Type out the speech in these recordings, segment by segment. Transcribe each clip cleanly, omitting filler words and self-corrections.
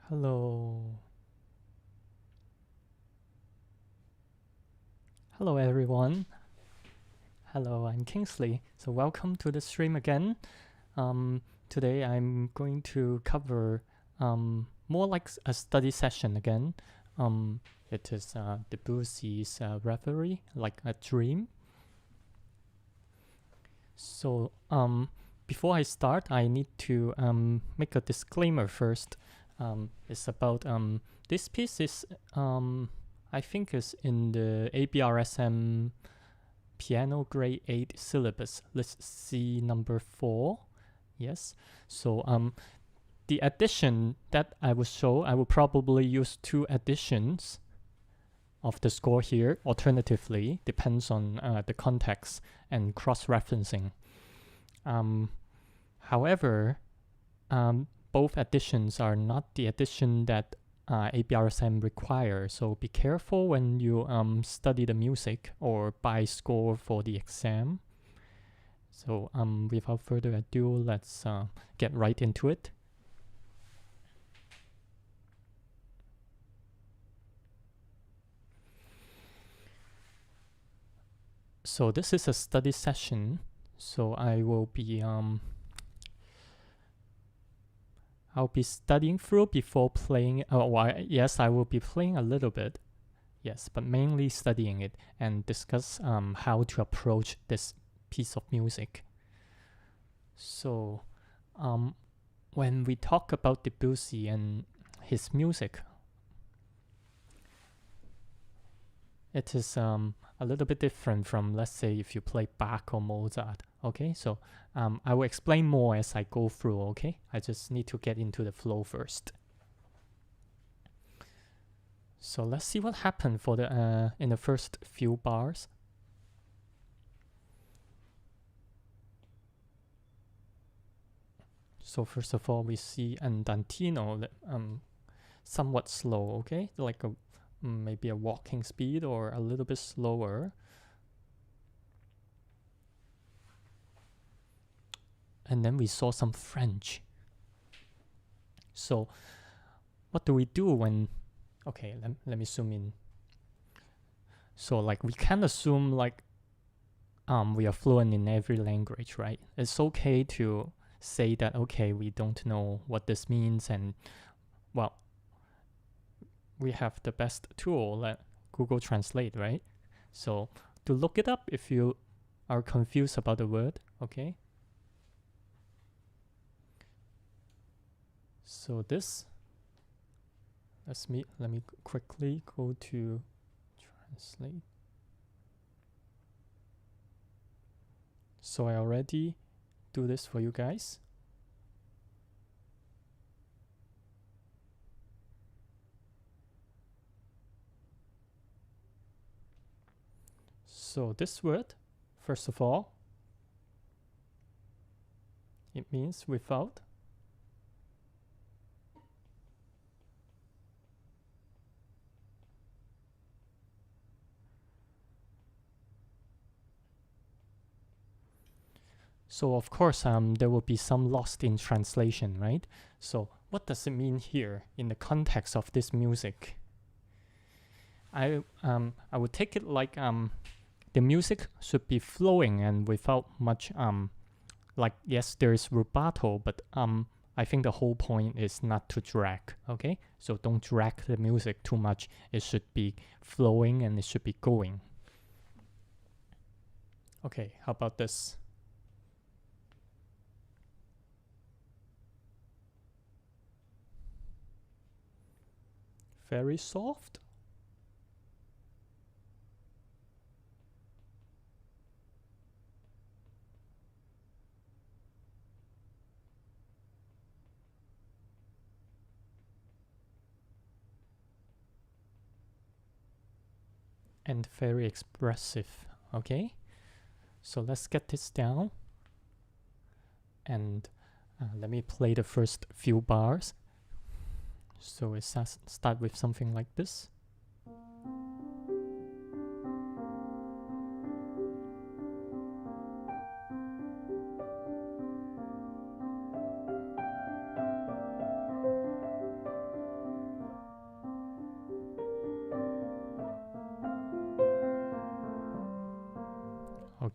Hello. Hello everyone. Hello, I'm Kingsley. So welcome to the stream again. Today I'm going to cover more like a study session again. It is Debussy's Reverie, like a dream. So before I start, I need to make a disclaimer first. It's about this piece is I think is in the ABRSM Piano Grade 8 Syllabus. Let's see number 4. Yes. So the addition that I will show, I will probably use 2 additions of the score here. Alternatively, depends on the context and cross-referencing. However, both additions are not the addition that ABRSM requires, so be careful when you study the music or buy score for the exam. So without further ado, let's get right into it. So this is a study session, so I will be I'll be studying through before playing. Yes, I will be playing a little bit. Yes, but mainly studying it and discuss how to approach this piece of music. So, when we talk about Debussy and his music, it is a little bit different from, let's say, if you play Bach or Mozart. Okay, so I will explain more as I go through. Okay, I just need to get into the flow first. So let's see what happened for the in the first few bars. So first of all, we see andantino, somewhat slow. Okay, like a maybe a walking speed or a little bit slower. And then we saw some French. So what do we do when, okay, let me zoom in. So like we can assume like we are fluent in every language, right? It's okay to say that, okay, we don't know what this means, and well, we have the best tool, like Google Translate, right? So to look it up if you are confused about the word, okay? So this, let me quickly go to translate. So I already do this for you guys. So this word, first of all, it means without. So of course, there will be some lost in translation, right? So what does it mean here in the context of this music? I would take it like the music should be flowing and without much like, yes, there is rubato, but I think the whole point is not to drag. Okay, so don't drag the music too much. It should be flowing and it should be going. Okay, how about this? Very soft. And very expressive. Okay, so let's get this down, and let me play the first few bars. So it start with something like this.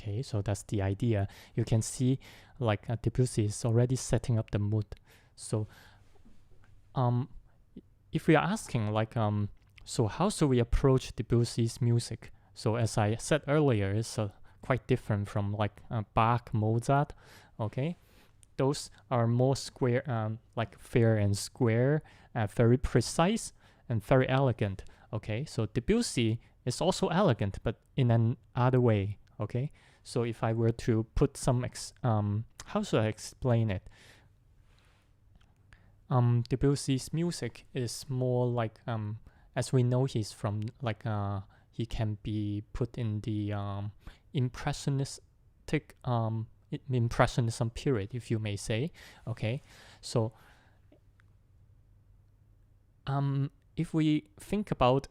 Okay, so that's the idea. You can see like Debussy is already setting up the mood. So if we are asking like so how should we approach Debussy's music? So as I said earlier, it's quite different from like Bach, Mozart. Okay, those are more square, like fair and square, very precise and very elegant. Okay, so Debussy is also elegant, but in another way. Okay, so if I were to put some how should I explain it? Debussy's music is more like as we know, he's from like he can be put in the impressionistic impressionism period, if you may say. Okay, so if we think about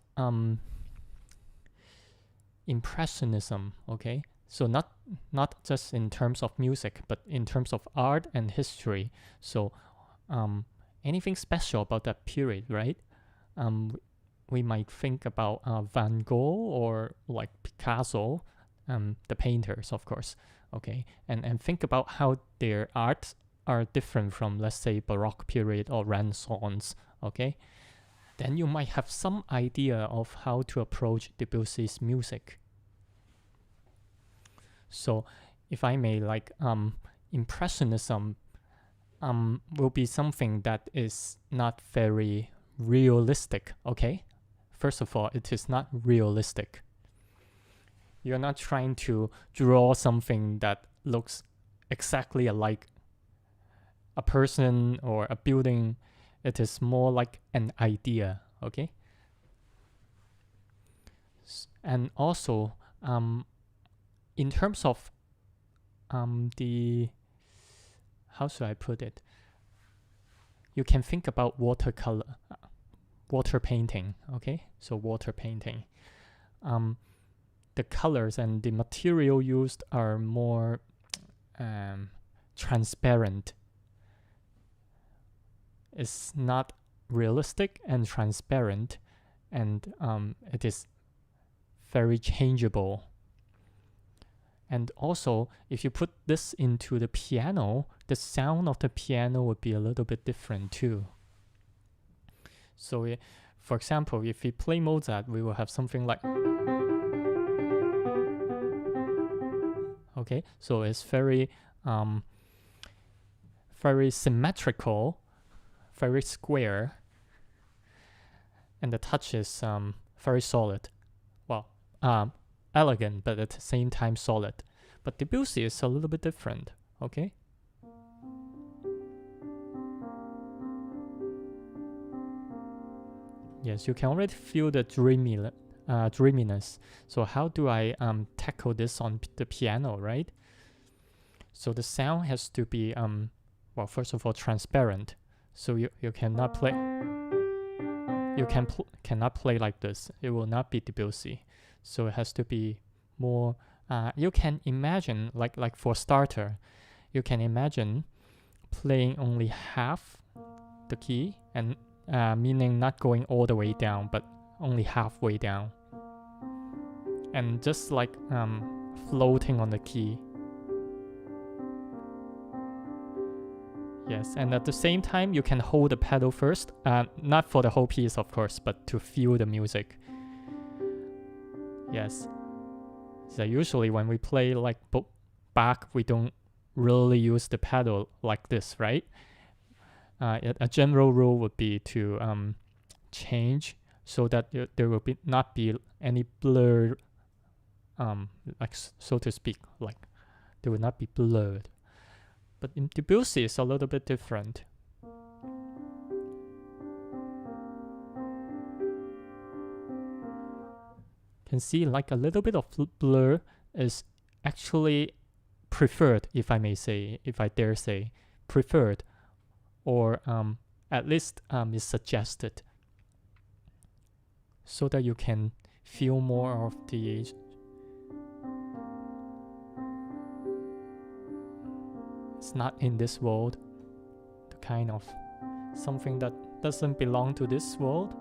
impressionism, okay, so not just in terms of music, but in terms of art and history. So anything special about that period, right? We might think about Van Gogh or like Picasso, the painters, of course. Okay, and think about how their arts are different from, let's say, Baroque period or Renaissance. Okay, then you might have some idea of how to approach Debussy's music. So if I may, like Impressionism will be something that is not very realistic. Okay, first of all, it is not realistic. You're not trying to draw something that looks exactly alike a person or a building. It is more like an idea. Okay, and also in terms of the, how should I put it? You can think about watercolor, water painting. Okay, so water painting. The colors and the material used are more transparent. It's not realistic and transparent, and it is very changeable. And also, if you put this into the piano, the sound of the piano would be a little bit different too. So, for example, if we play Mozart, we will have something like, okay, so it's very very symmetrical, very square, and the touch is very solid. Well, elegant, but at the same time solid. But Debussy is a little bit different. Okay, yes, you can already feel the dreaminess. So how do I tackle this on the piano, right? So the sound has to be well, first of all, transparent. So you cannot play. You cannot play like this. It will not be Debussy. So it has to be more. You can imagine, like for starter, you can imagine playing only half the key, and meaning not going all the way down, but only halfway down, and just like floating on the key. Yes, and at the same time, you can hold the pedal first, not for the whole piece, of course, but to feel the music. Yes. So usually when we play like Bach, we don't really use the pedal like this, right? A general rule would be to change so that there will not be any blur, like so to speak, like there will not be blurred. But in Debussy, it's a little bit different. Can see like a little bit of blur is actually preferred, if I may say, if I dare say, preferred, or at least is suggested, so that you can feel more of the it's not in this world, the kind of something that doesn't belong to this world.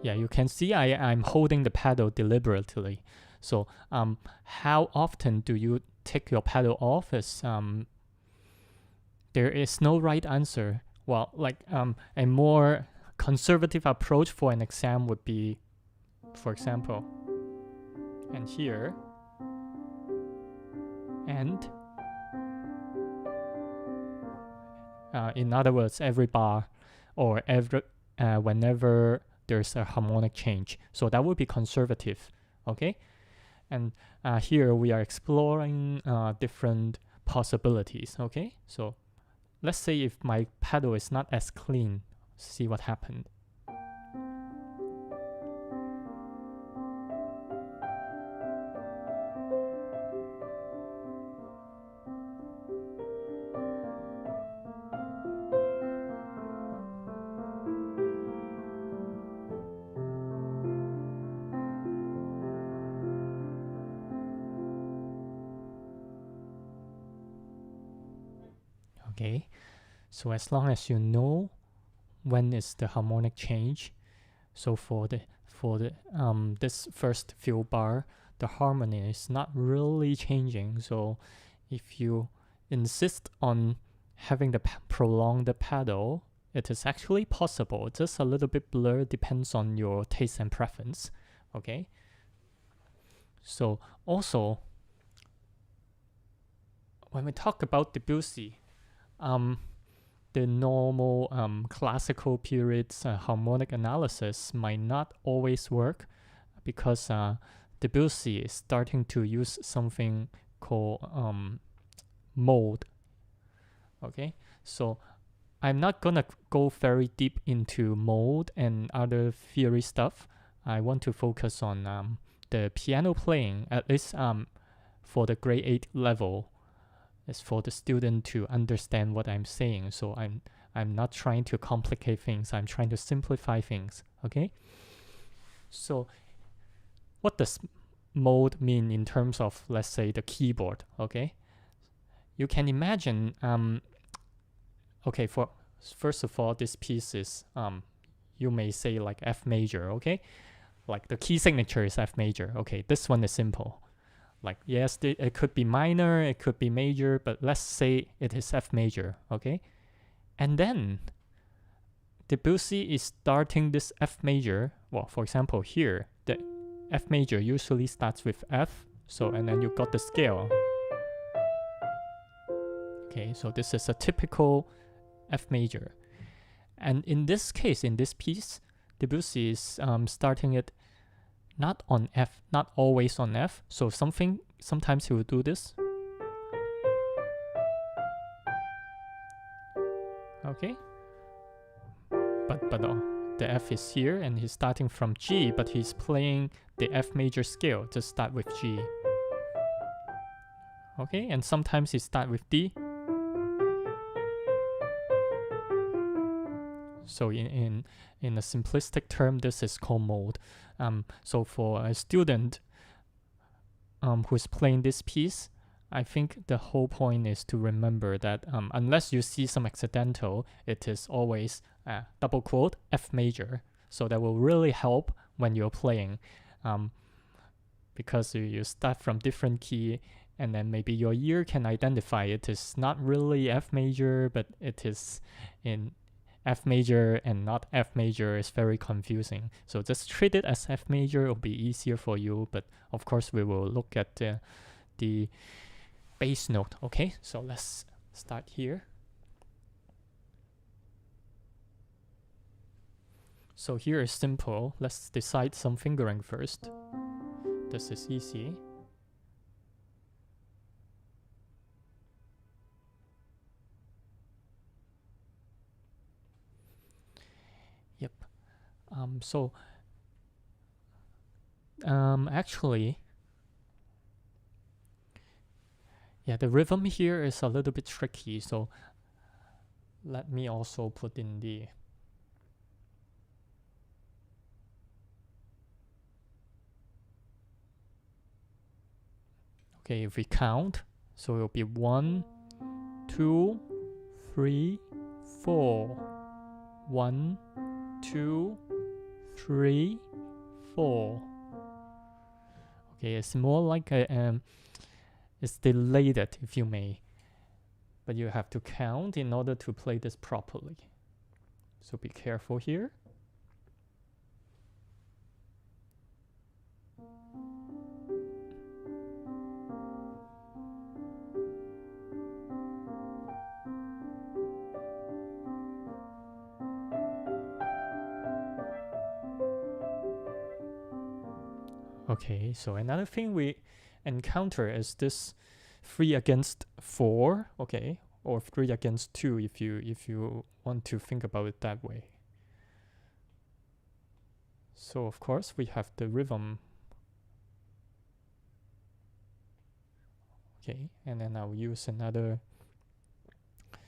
yeah, you can see I'm holding the pedal deliberately. So how often do you take your pedal off is there is no right answer. Well, like a more conservative approach for an exam would be, for example, and here, and in other words, every bar or every whenever there's a harmonic change. So that would be conservative, okay? And here we are exploring different possibilities, okay? So let's say if my pedal is not as clean, see what happened. Okay, so as long as you know when is the harmonic change, so for the this first few bar, the harmony is not really changing. So if you insist on having the prolong the pedal, it is actually possible. It's just a little bit blurred, depends on your taste and preference. Okay. So also, when we talk about Debussy, the normal classical periods harmonic analysis might not always work, because Debussy is starting to use something called mode. Okay, so I'm not gonna go very deep into mode and other theory stuff. I want to focus on the piano playing, at least for the grade 8 level. Is for the student to understand what I'm saying. So I'm not trying to complicate things. I'm trying to simplify things. Okay. So what does mode mean in terms of, let's say, the keyboard? Okay. You can imagine. Okay. For first of all, this piece is you may say like F major. Okay. Like the key signature is F major. Okay. This one is simple. Like, yes, it could be minor, it could be major, but let's say it is F major, okay? And then Debussy is starting this F major. Well, for example, here, the F major usually starts with F, so, and then you got the scale. Okay, so this is a typical F major. And in this case, in this piece, Debussy is starting it not on F, not always on F. So sometimes he will do this. Okay. But the F is here and he's starting from G, but he's playing the F major scale. Just start with G. Okay, and sometimes he start with D. So in a simplistic term, this is called mode. So for a student who's playing this piece, I think the whole point is to remember that unless you see some accidental, it is always double quote F major. So that will really help when you're playing, because you start from different key, and then maybe your ear can identify it is not really F major, but it is in F major and not F major. Is very confusing. So just treat it as F major. It'll be easier for you. But of course, we will look at the bass note. Okay, so let's start here. So here is simple. Let's decide some fingering first. This is easy. Yep. So actually, yeah, the rhythm here is a little bit tricky. So let me also put in the okay, if we count, so it'll be 1, 2, 3, 4. 1, 2, 3, 4. Okay, it's more like a it's delayed, if you may, but you have to count in order to play this properly. So be careful here. Okay, so another thing we encounter is this 3 against 4, okay, or 3 against 2 if you want to think about it that way. So of course we have the rhythm. Okay, and then I'll use another.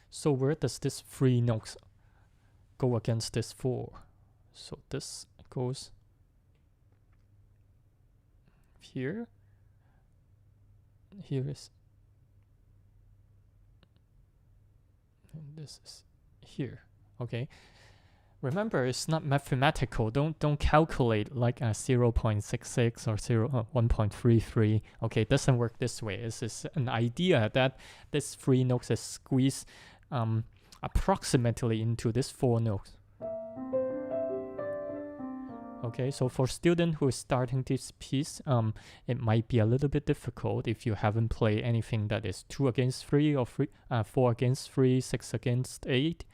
So where does this 3 notes go against this 4? So this goes here. Here is, and this is here. Okay. Remember, it's not mathematical. Don't calculate like a 0.66 or 1.33. Okay, it doesn't work this way. It's just an idea that this 3 notes is squeezed approximately into this 4 notes. Okay, so for student who is starting this piece, it might be a little bit difficult if you haven't played anything that is 2 against 3 or 4 against 3, 6 against 8.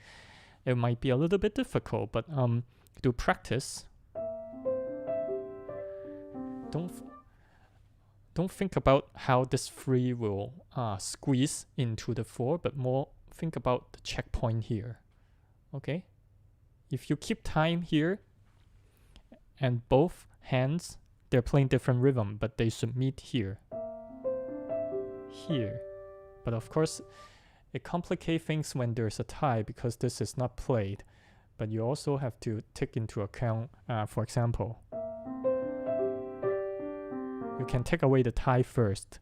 It might be a little bit difficult, but do practice. Don't think about how this 3 will squeeze into the 4, but more think about the checkpoint here. Okay, if you keep time here, and both hands, they're playing different rhythm, but they should meet here. Here. But of course, it complicates things when there's a tie because this is not played. But you also have to take into account, for example, you can take away the tie first.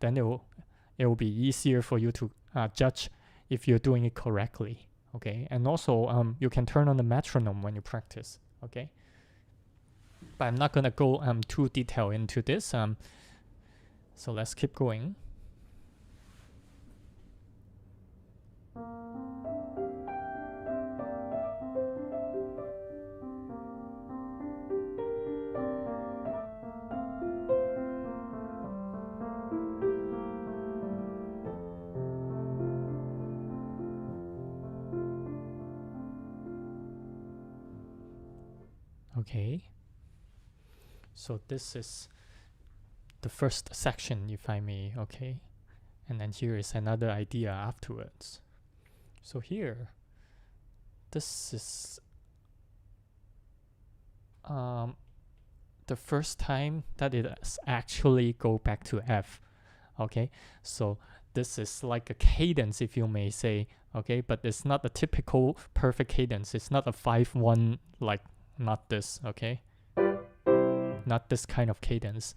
Then it will be easier for you to judge if you're doing it correctly. Okay, and also you can turn on the metronome when you practice. Okay. But I'm not gonna go too detailed into this. So let's keep going. Okay. So this is the first section, if I may, okay? And then here is another idea afterwards. So here, this is the first time that it actually go back to F, okay? So this is like a cadence, if you may say, okay? But it's not a typical perfect cadence. It's not a 5-1, like not this, okay? Not this kind of cadence,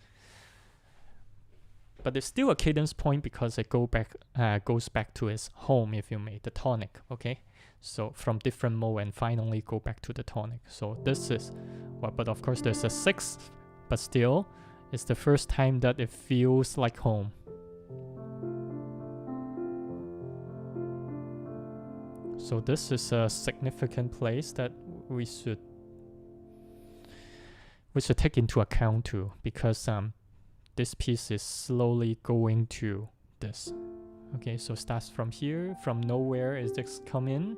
but it's still a cadence point because it goes back to its home, if you may, the tonic. Okay, so from different mode and finally go back to the tonic. So this is but of course there's a 6, but still it's the first time that it feels like home. So this is a significant place that we should take into account too, because this piece is slowly going to this. Okay, so starts from here, from nowhere is this come in.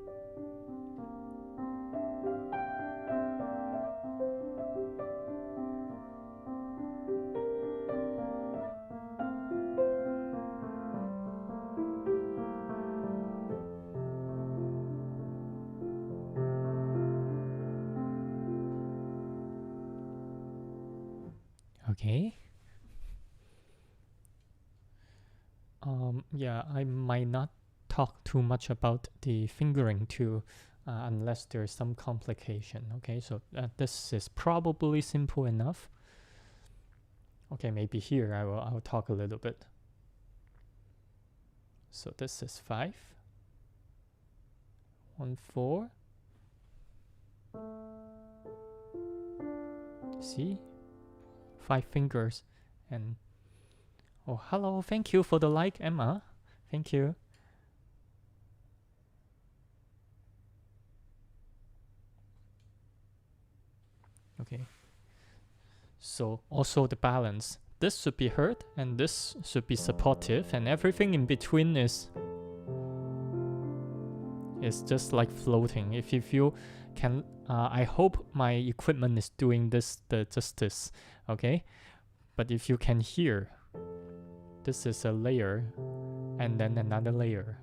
Okay. Yeah, I might not talk too much about the fingering too, unless there's some complication. Okay, so this is probably simple enough. Okay, maybe here I'll talk a little bit. So this is 5, 1, 4, See? 5 fingers. And oh, hello, thank you for the like, Emma. Thank you. Okay. So also the balance. This should be heard and this should be supportive, and everything in between is just like floating. If you can, I hope my equipment is doing this the justice, okay? But if you can hear, this is a layer and then another layer,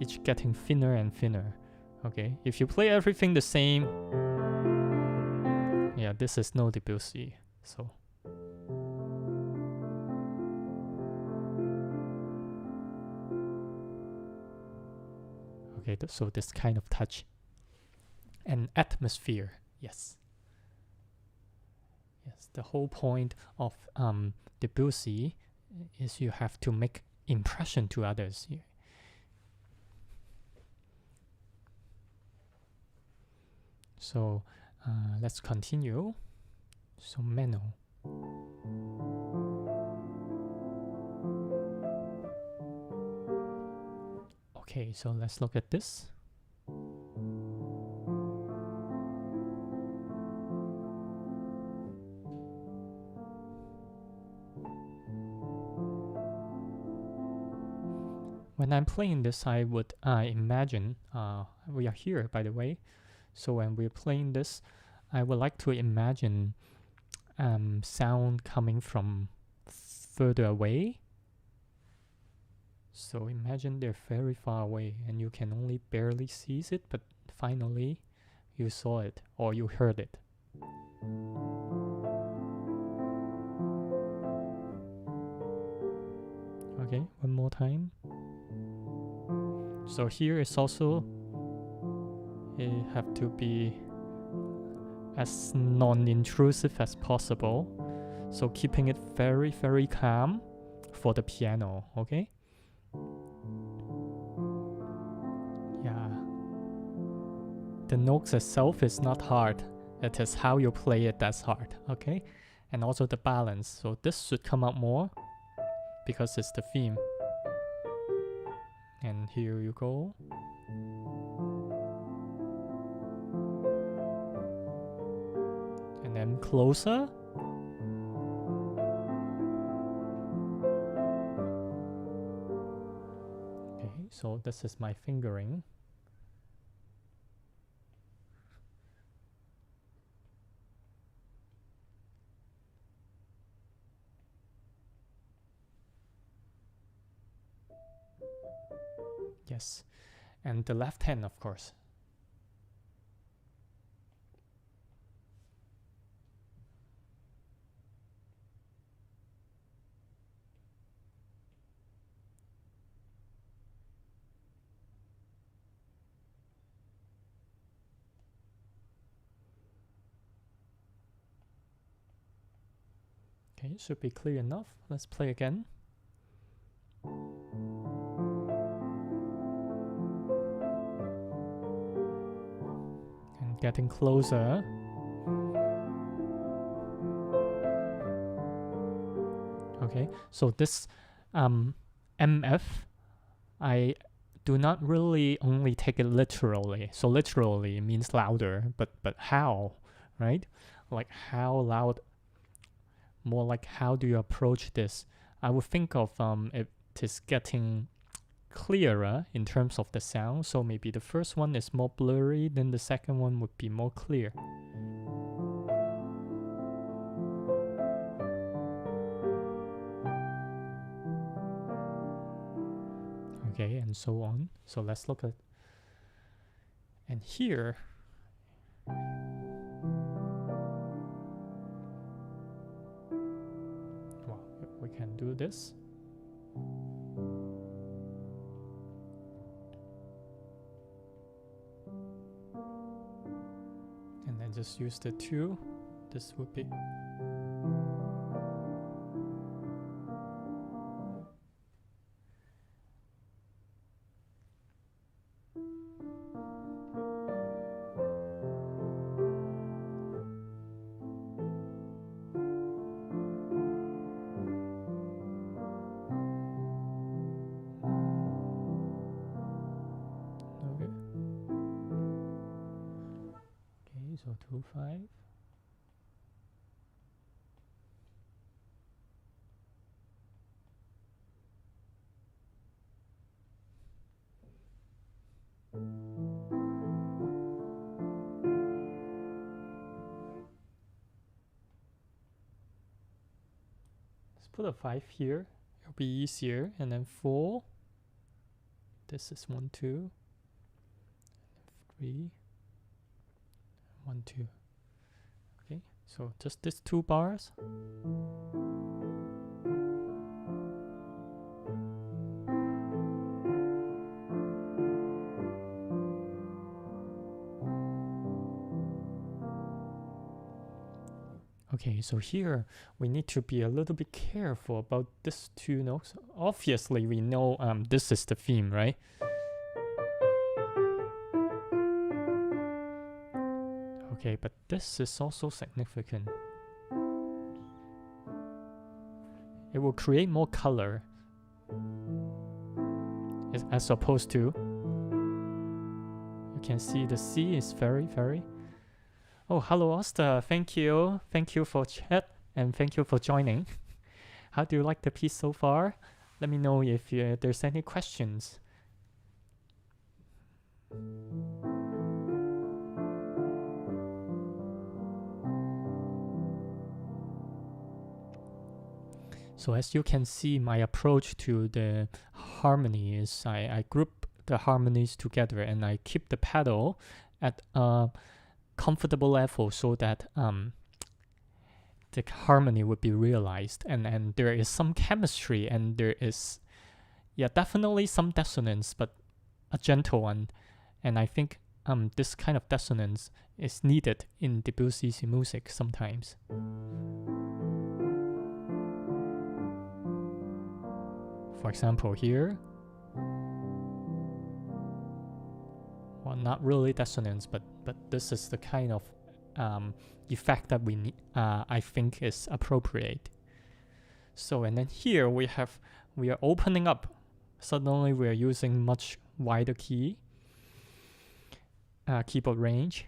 each getting thinner and thinner, okay? If you play everything the same, yeah, this is no Debussy, so. Okay, so this kind of touch. And atmosphere, yes. Yes, the whole point of Debussy is you have to make impression to others here. So let's continue. So Menno. Okay, so let's look at this. When I'm playing this, I would imagine, we are here by the way, so when we're playing this, I would like to imagine sound coming from further away. So imagine they're very far away and you can only barely see it, but finally you saw it or you heard it. Okay, one more time. So here is also, it have to be as non-intrusive as possible. So keeping it very, very calm for the piano, okay? Yeah. The notes itself is not hard. It is how you play it that's hard, okay? And also the balance. So this should come out more because it's the theme. And here you go. And then closer. Okay, so this is my fingering. Yes, and the left hand, of course. Okay, should be clear enough. Let's play again. And getting closer. Okay, so this MF, I do not really only take it literally. So literally means louder, but how, right? Like how loud, more like how do you approach this? I would think of it is getting clearer in terms of the sound. So maybe the first one is more blurry, then the second one would be more clear. Okay, and so on. So let's look at, and here, well, we can do this. And then just use the 2. This would be. 2, 5. Let's put a 5 here. It'll be easier. And then 4. This is 1, 2. 3. 1, 2. Okay, so just these 2 bars. Okay, so here we need to be a little bit careful about these 2 notes. Obviously, we know this is the theme, right? Okay, but this is also significant. It will create more color as opposed to, you can see the C is very, very. Oh, hello, Oster. Thank you. Thank you for chat and thank you for joining. How do you like the piece so far? Let me know if there's any questions. So as you can see, my approach to the harmony is I group the harmonies together and I keep the pedal at a comfortable level so that the harmony would be realized, and there is some chemistry and there is definitely some dissonance, but a gentle one. And I think this kind of dissonance is needed in Debussy's music sometimes. For example, here, well, not really dissonance, but this is the kind of effect that we need, I think is appropriate. So, and then here we are opening up. Suddenly we are using much wider keyboard range.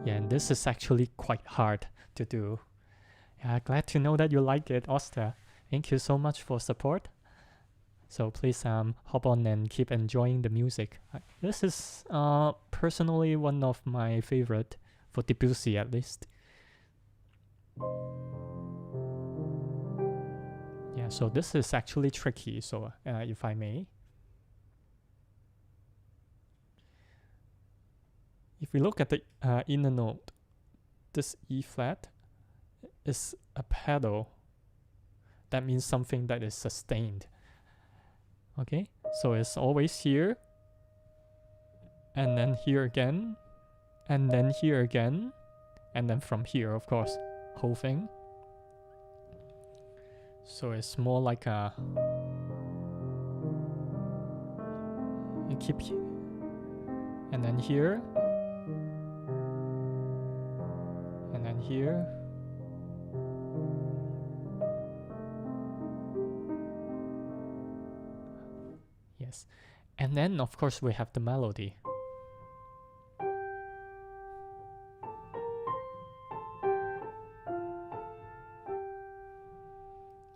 Yeah, and this is actually quite hard to do. Glad to know that you like it, Oster. Thank you so much for support. So please hop on and keep enjoying the music. This is personally one of my favorite for Debussy, at least. Yeah, so this is actually tricky. So if I may, if we look at the inner note, this E flat is a pedal. That means something that is sustained. Okay, so it's always here, and then here again, and then here again, and then from here, of course, whole thing. So it's more like a, you keep, and then here, and then here. Yes, and then of course we have the melody.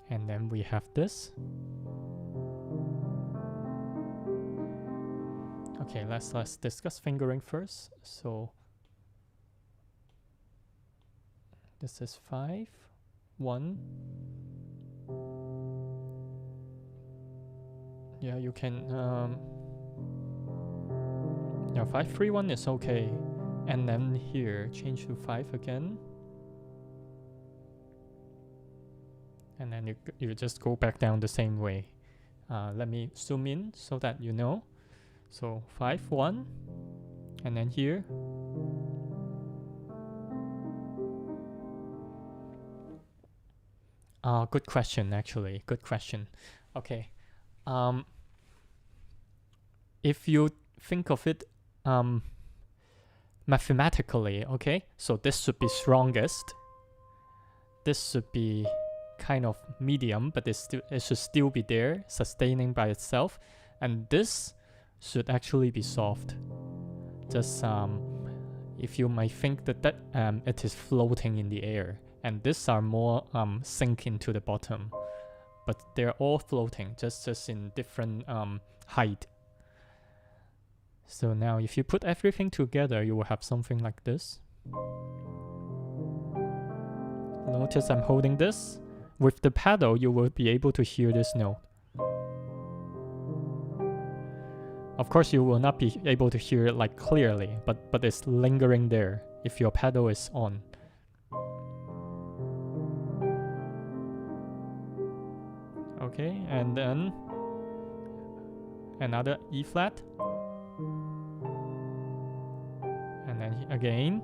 And then we have this. Okay, let's discuss fingering first. So this is 5, 1. Yeah, you can 5, 3, 1 is okay. And then here change to 5 again. And then you just go back down the same way. Let me zoom in so that you know. So 5, 1, and then here. Good question, actually. Good question. Okay. If you think of it mathematically, okay, so this should be strongest. This should be kind of medium, but it should still be there, sustaining by itself. And this should actually be soft. Just if you might think that it is floating in the air, and these are more sink into the bottom, but they're all floating, just in different height. So now if you put everything together, you will have something like this. Notice I'm holding this. With the pedal, you will be able to hear this note. Of course, you will not be able to hear it like clearly, but it's lingering there if your pedal is on. Okay, and then another E flat. And then again.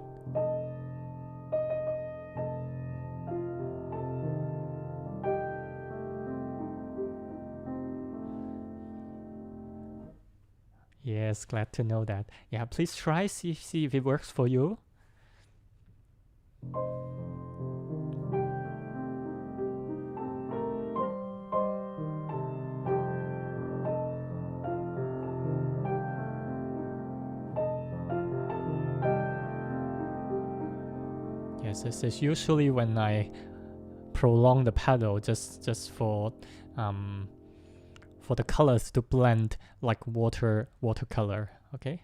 Yes, glad to know that. Yeah, please try, see if it works for you. Yes, this is usually when I prolong the pedal just for the colors to blend like watercolor. Okay.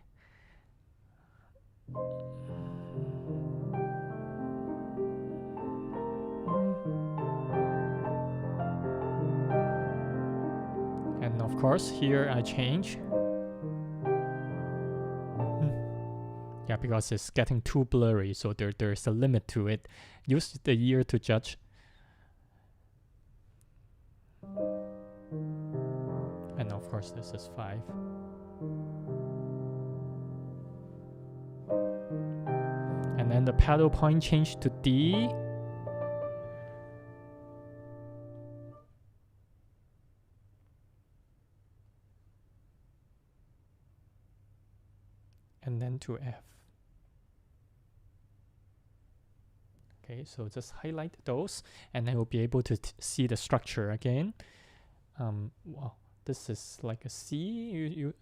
And of course here I change. Yeah, because it's getting too blurry, so there's a limit to it. Use the ear to judge. And of course this is 5. And then the pedal point change to D. And then to F. Okay, so just highlight those, and then you'll be able to see the structure again. Wow, this is like a C. You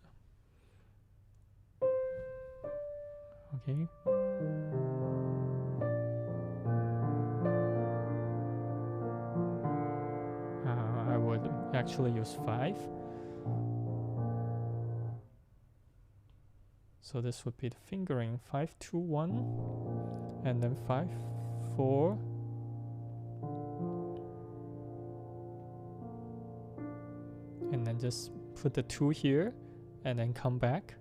okay. I would actually use 5. So this would be the fingering 5, 2, 1, and then 5, 4. And then just put the 2 here and then come back.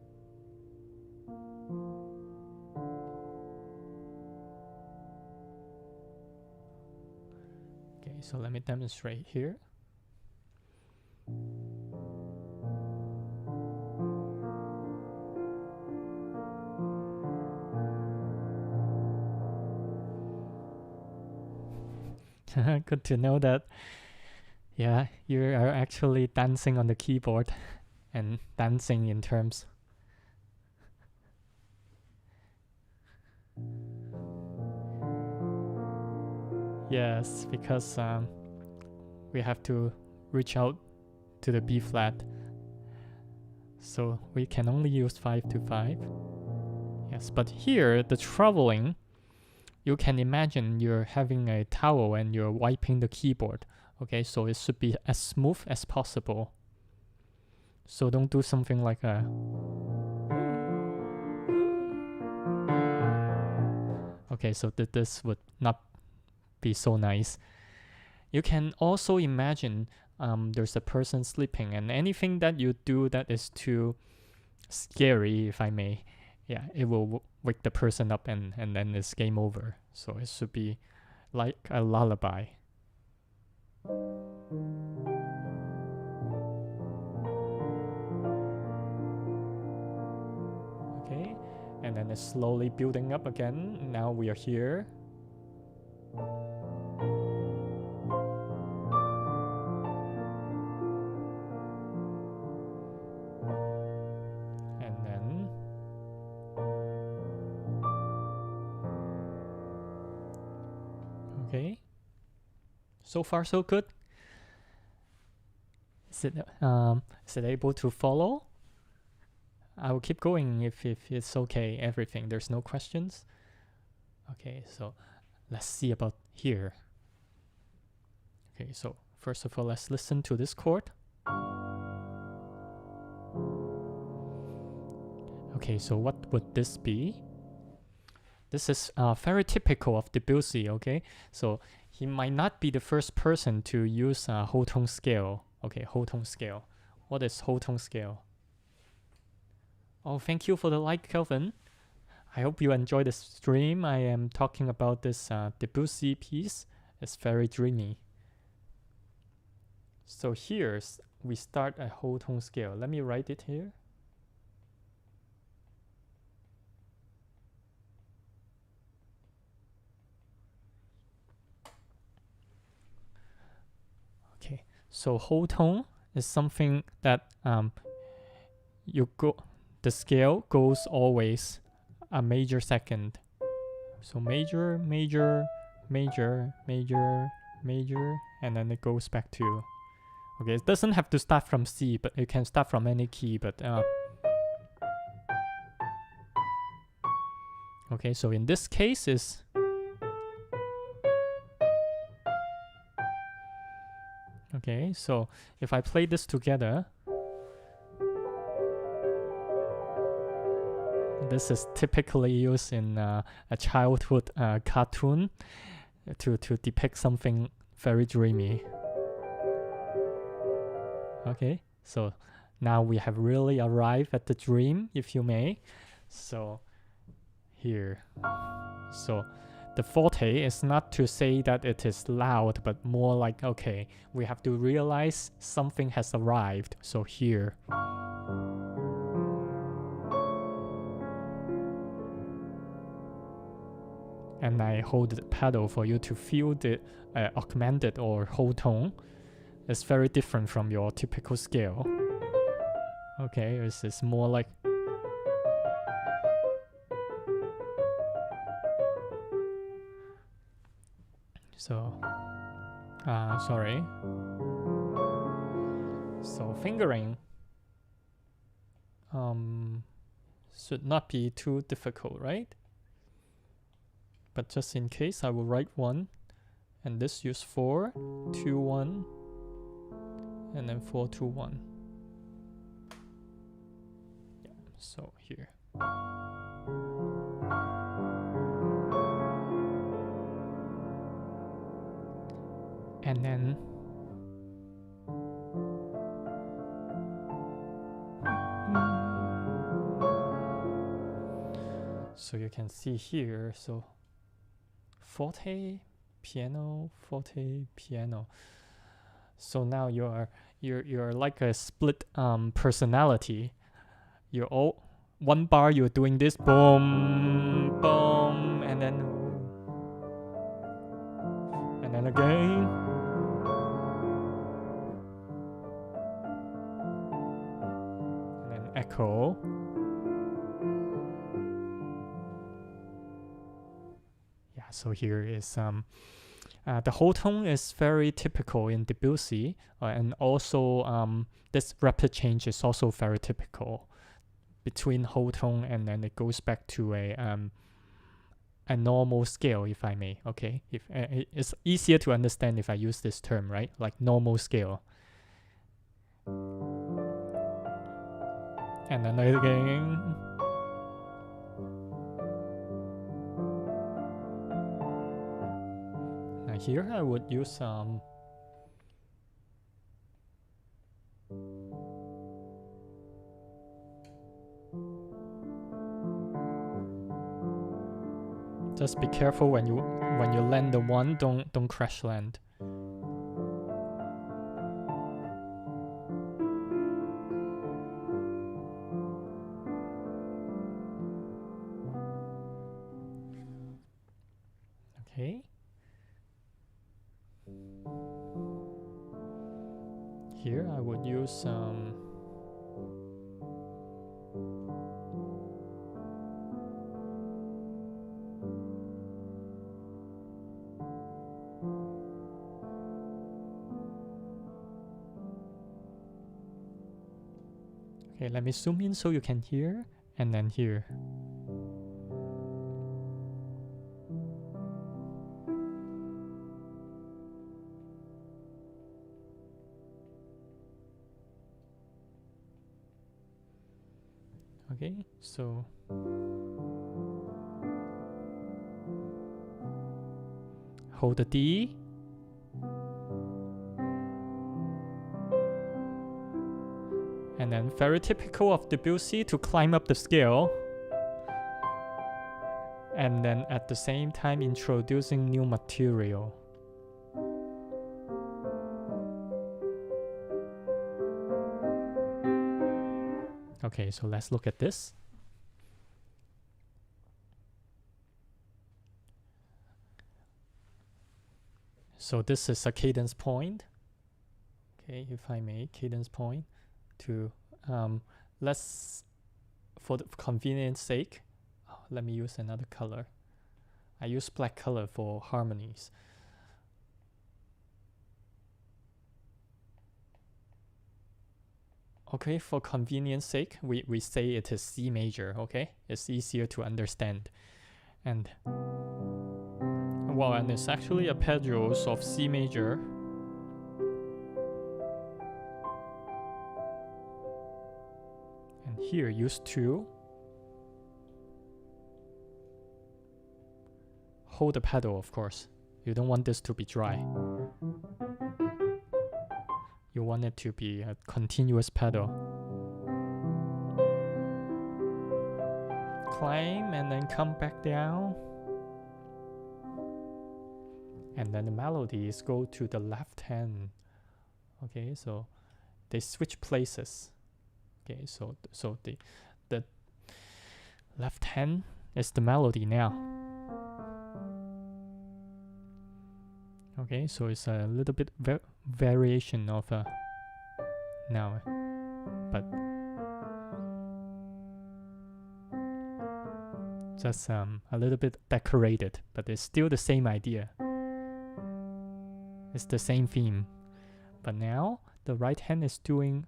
Okay, so let me demonstrate here. Good to know that, yeah, you are actually dancing on the keyboard and dancing in terms. Yes, because we have to reach out to the B flat. So we can only use 5 to 5. Yes, but here, the traveling, you can imagine you're having a towel and you're wiping the keyboard. Okay, so it should be as smooth as possible. So don't do something like a... Okay, so this would not be so nice. You can also imagine there's a person sleeping, and anything that you do that is too scary, if I may, yeah, it will wake the person up and then it's game over. So it should be like a lullaby. Okay, and then it's slowly building up again. Now we are here. And then okay, so far so good. Is it able to follow? I will keep going if it's okay, everything. There's no questions. Okay, so let's see about here. Okay, so first of all, let's listen to this chord. Okay, so what would this be? This is very typical of Debussy, okay? So he might not be the first person to use whole tone scale. Okay, whole tone scale. What is whole tone scale? Oh, thank you for the like, Kelvin. I hope you enjoy the stream. I am talking about this Debussy piece. It's very dreamy. So here we start a whole tone scale. Let me write it here. Okay, so whole tone is something that the scale goes always a major second. So major, major, major, major, major, and then it goes back to. Okay, it doesn't have to start from C, but it can start from any key. But okay, so in this case is. Okay, so if I play this together, this is typically used in a childhood cartoon to depict something very dreamy. Okay, so now we have really arrived at the dream, if you may. So here, so the forte is not to say that it is loud, but more like, okay, we have to realize something has arrived. So here. And I hold the pedal for you to feel the augmented or whole tone. It's very different from your typical scale. Okay, this is more like. So, sorry. So fingering should not be too difficult, right? But just in case, I will write 1, and this use 4, 2, 1, and then 4, 2, 1. Yeah, so here. And then so you can see here, so forte, piano, forte, piano. So now you're like a split personality. You're all one bar you're doing this boom boom and then again. And then echo. Yeah, so here is the whole tone is very typical in Debussy, and also this rapid change is also very typical between whole tone, and then it goes back to a normal scale, if I may. Okay, if it's easier to understand if I use this term, right? Like normal scale. And then again. Now here I would use just be careful when you land the 1, don't crash land. Okay. Here I would use Okay, let me zoom in so you can hear, and then here. Okay, so hold the D, and then very typical of Debussy to climb up the scale, and then at the same time introducing new material. Okay, so let's look at this. So this is a cadence point. Okay, if I may, cadence point to let's, for the convenience sake, let me use another color. I use black color for harmonies. Okay, for convenience sake, we say it is C major, okay? It's easier to understand. And well, and it's actually arpeggios of C major. And here, use 2. Hold the pedal, of course. You don't want this to be dry. You want it to be a continuous pedal. Climb and then come back down. And then the melodies go to the left hand. Okay, so they switch places. Okay, so the left hand is the melody now. Okay, so it's a little bit variation of now, but just a little bit decorated, but it's still the same idea. It's the same theme, but now the right hand is doing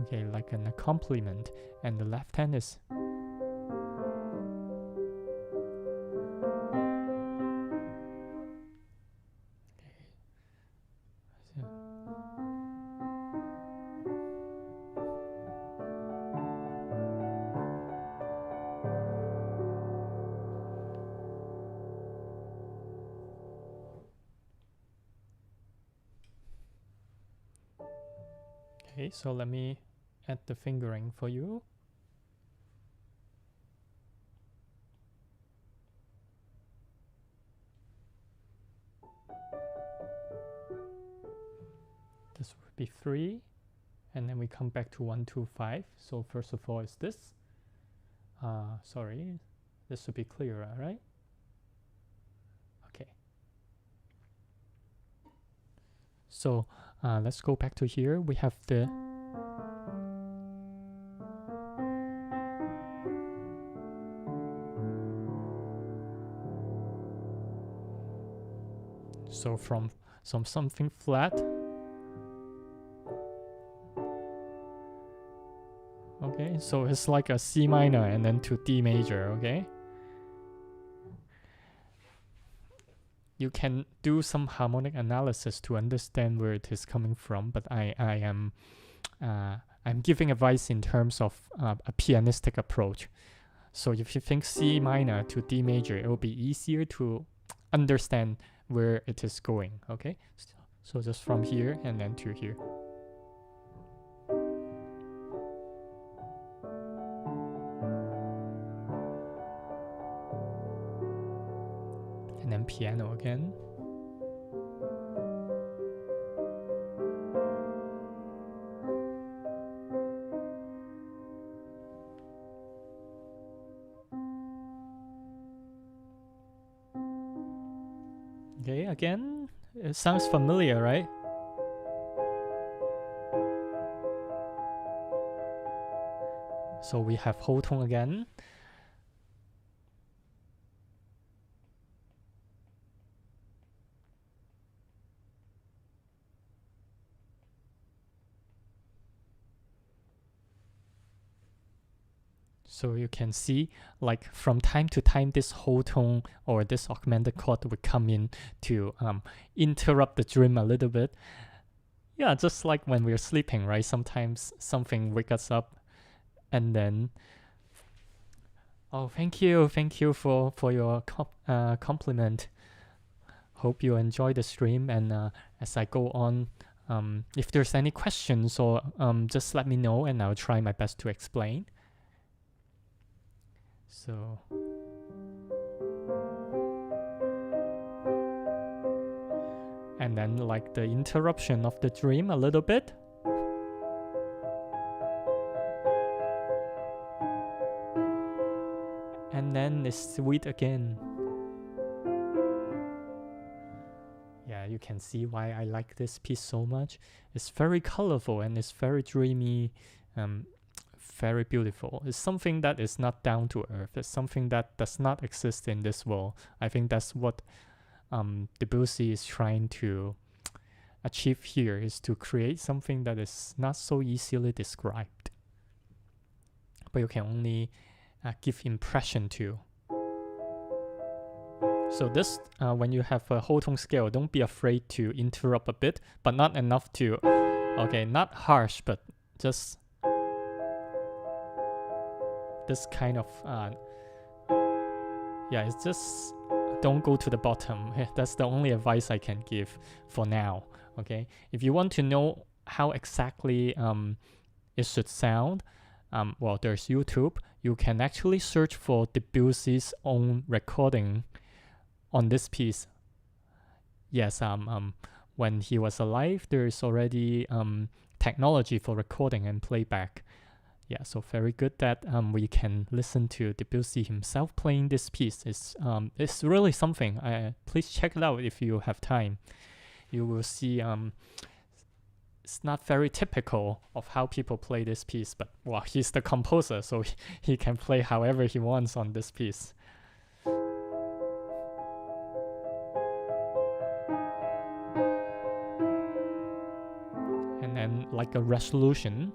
okay, like an accompaniment, and the left hand is okay, so let me add the fingering for you. This would be 3, and then we come back to 1, 2, 5. So first of all is this. Sorry, this should be clearer, right? Okay. So let's go back to here. We have the so from something flat. Okay, so it's like a C minor and then to D major, okay? You can do some harmonic analysis to understand where it is coming from, but I'm giving advice in terms of a pianistic approach. So if you think C minor to D major, it will be easier to understand where it is going, okay? So just from here and then to here. And then piano again. Okay, again, it sounds familiar, right? So we have whole tone again. So you can see, like, from time to time, this whole tone or this augmented chord would come in to interrupt the dream a little bit. Yeah, just like when we're sleeping, right? Sometimes something wakes us up, and then, oh, thank you for your compliment. Hope you enjoy the stream, and as I go on, if there's any questions, or just let me know, and I'll try my best to explain. So, and then like the interruption of the dream a little bit. And then it's sweet again. Yeah, you can see why I like this piece so much. It's very colorful and it's very dreamy, very beautiful. It's something that is not down to earth. It's something that does not exist in this world. I think that's what Debussy is trying to achieve here, is to create something that is not so easily described, but you can only give impression to. So this, when you have a whole tone scale, don't be afraid to interrupt a bit, but not enough to, okay, not harsh, but just this kind of, yeah, it's just, don't go to the bottom. That's the only advice I can give for now, okay? If you want to know how exactly it should sound, well, there's YouTube. You can actually search for Debussy's own recording on this piece. Yes, when he was alive, there's already technology for recording and playback. Yeah, so very good that we can listen to Debussy himself playing this piece. It's really something. Please check it out if you have time. You will see it's not very typical of how people play this piece, but well, he's the composer, so he can play however he wants on this piece. And then like a resolution.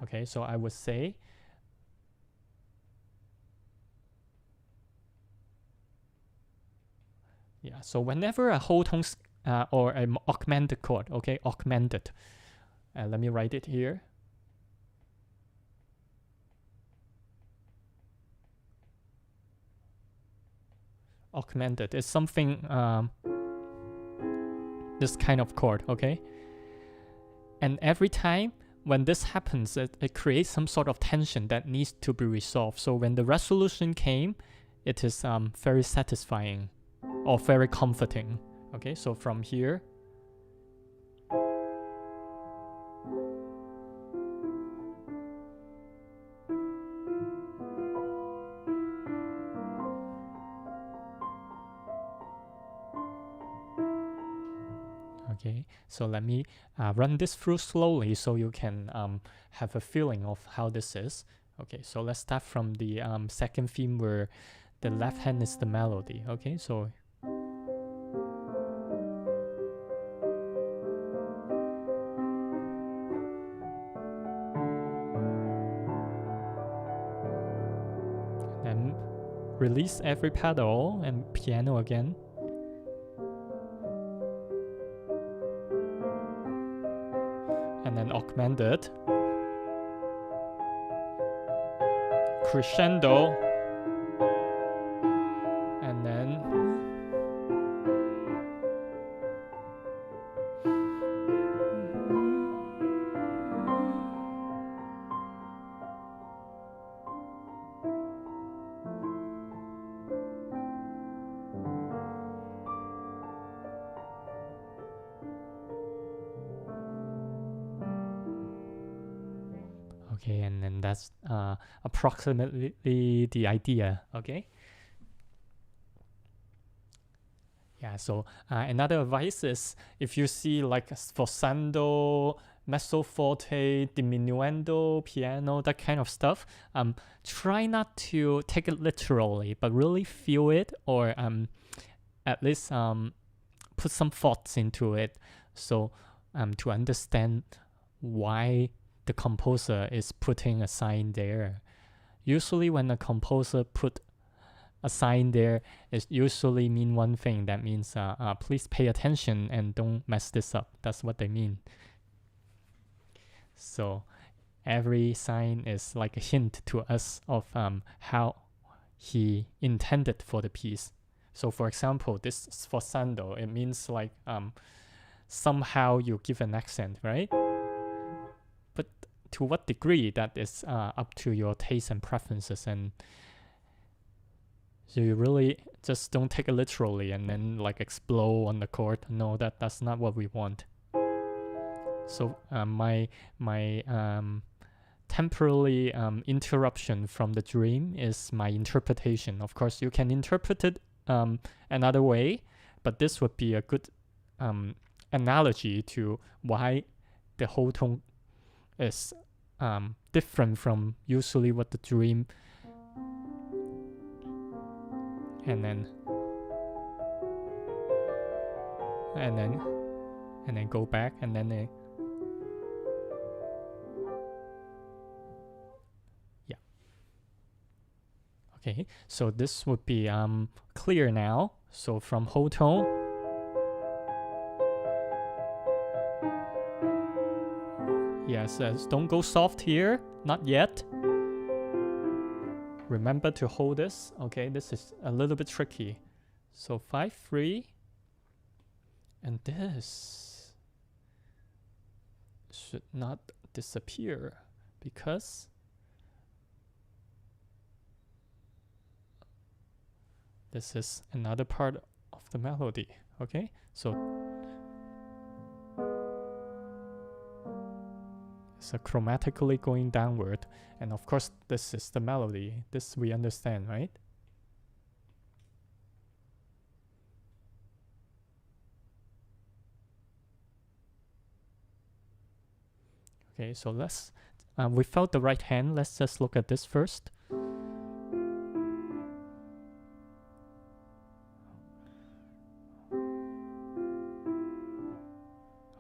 Okay, so I would say yeah, so whenever a whole tone or an augmented chord, okay, augmented. Let me write it here. Augmented is something, this kind of chord, okay? And every time when this happens, it creates some sort of tension that needs to be resolved. So when the resolution came, it is very satisfying or very comforting. Okay, so from here, okay, so let me run this through slowly so you can have a feeling of how this is. Okay, so let's start from the second theme where the left hand is the melody. Okay, so then release every pedal and piano again. And then augmented, crescendo, and then okay, and then that's approximately the idea, okay? Yeah, so another advice is, if you see like sforzando, mezzo forte, diminuendo, piano, that kind of stuff, try not to take it literally, but really feel it, or at least put some thoughts into it, so to understand why the composer is putting a sign there. usually when a composer put a sign there, it usually mean one thing. That means please pay attention and don't mess this up. That's what they mean. So every sign is like a hint to us of how he intended for the piece. So for example, this sforzando, it means like somehow you give an accent, right? But to what degree, that is up to your taste and preferences, and so you really just don't take it literally and then like explode on the chord. No, that's not what we want. So my temporary interruption from the dream is my interpretation. Of course, you can interpret it another way, but this would be a good analogy to why the whole tone is different from usually what the dream, and then go back, and then yeah. Okay, so this would be clear now. So from whole tone, yes, don't go soft here, not yet. Remember to hold this. Okay, this is a little bit tricky. So 5-3, and this should not disappear because this is another part of the melody. Okay, so it's chromatically going downward, and of course this is the melody. This we understand, right? Okay, so let's without the right hand, let's just look at this first.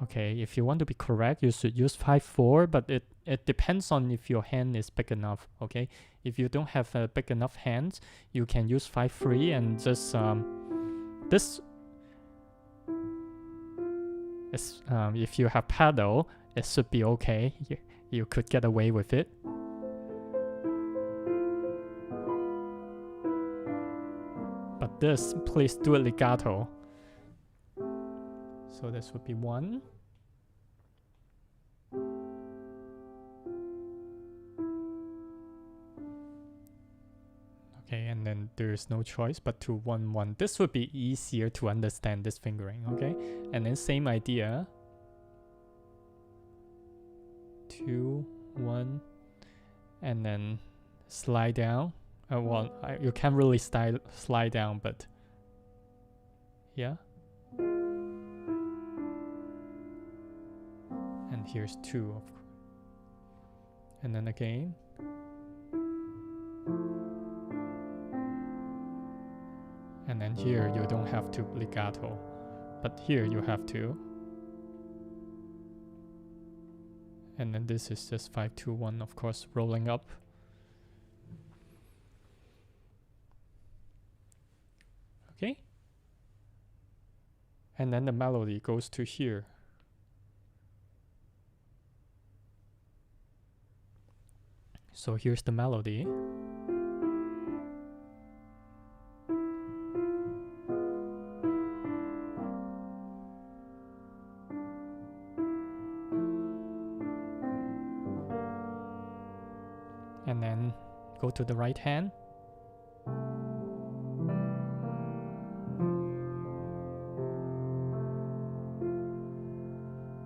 Okay, if you want to be correct, you should use 5-4, but it depends on if your hand is big enough. Okay, if you don't have a big enough hands, you can use 5-3 and just this is if you have paddle, it should be okay. You could get away with it. But this, please do it legato. So this would be 1. Okay, and then there's no choice but to 1-1. This would be easier to understand, this fingering, okay? And then same idea. 2, 1, and then slide down. Well, you can't really slide down, but yeah. And here's 2, of course. And then again. And then here you don't have to legato, but here you have to. And then this is just 5-2-1, of course, rolling up. Okay. And then the melody goes to here. So here's the melody. And then go to the right hand.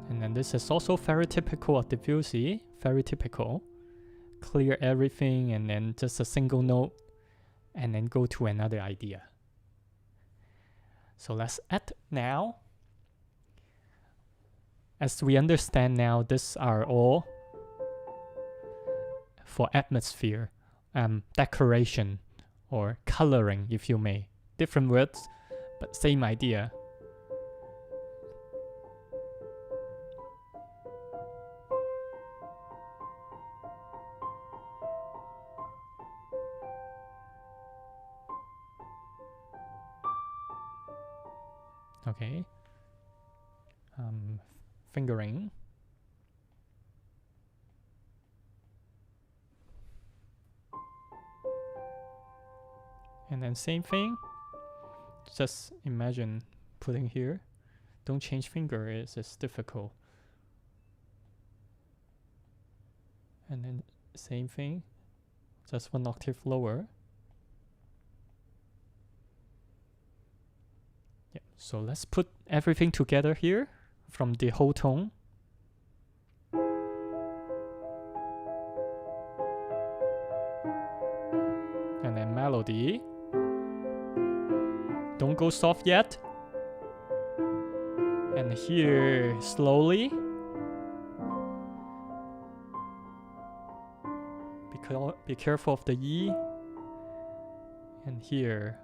And then this is also very typical of Debussy, very typical. Clear everything and then just a single note and then go to another idea. So let's add now. As we understand now, these are all for atmosphere, decoration, or coloring, if you may. Different words, but same idea. Okay. Fingering. And then same thing. Just imagine putting here. Don't change finger, it's difficult. And then same thing, just 1 octave lower. Yeah, so let's put everything together here from the whole tone. And then melody. Don't go soft yet. And here, slowly. Be careful of the E. And here.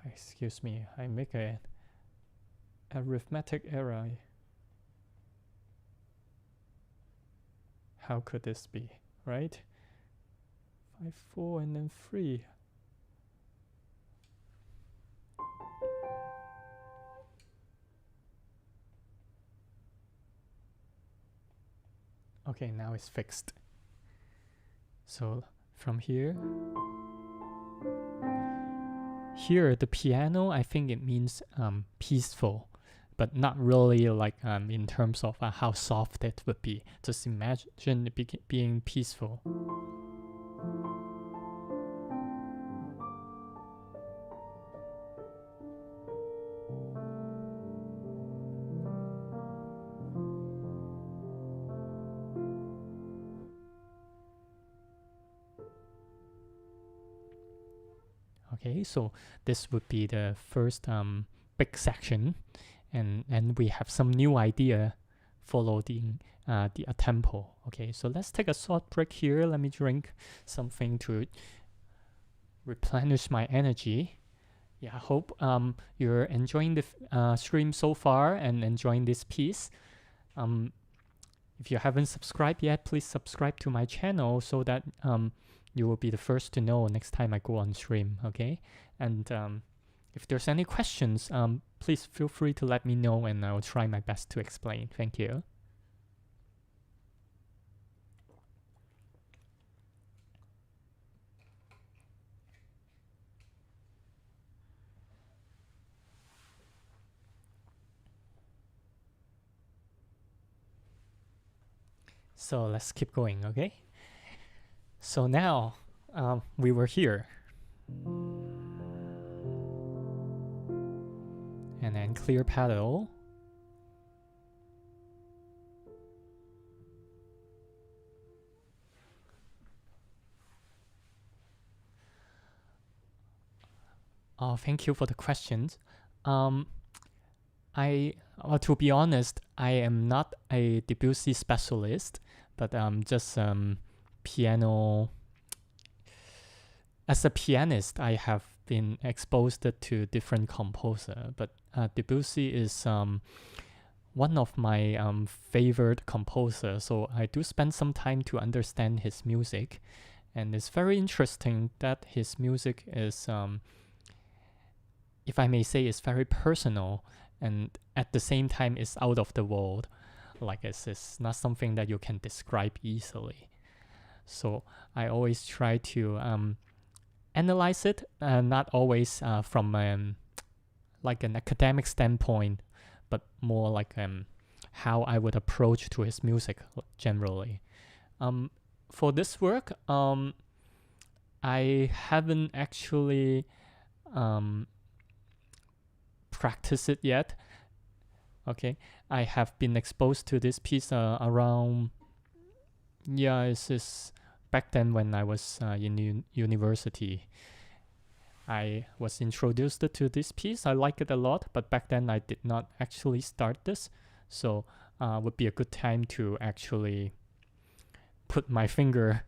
Excuse me, I make an arithmetic error. How could this be, right? 5, 4, and then 3. Okay, now it's fixed. So from here, the piano, I think it means peaceful, but not really like in terms of how soft it would be. Just imagine it being peaceful. Okay, so this would be the first big section, and we have some new idea following the tempo. Okay, so let's take a short break here. Let me drink something to replenish my energy. Yeah, I hope you're enjoying the stream so far and enjoying this piece. If you haven't subscribed yet, please subscribe to my channel so that you will be the first to know next time I go on stream, okay? And if there's any questions, please feel free to let me know and I'll try my best to explain. Thank you. So let's keep going, okay? So now we were here. And then clear pedal. Oh, thank you for the questions. To be honest, I am not a Debussy specialist, but just piano. As a pianist, I have been exposed to different composer, but Debussy is one of my favorite composers, so I do spend some time to understand his music, and it's very interesting that his music is, if I may say, is very personal, and at the same time is out of the world. Like it's not something that you can describe easily. So I always try to analyze it, not always from like an academic standpoint, but more like how I would approach to his music generally. For this work, I haven't actually practiced it yet. Okay, I have been exposed to this piece around, it's back then when I was in university. I was introduced to this piece. I like it a lot, but back then I did not actually start this. So would be a good time to actually put my finger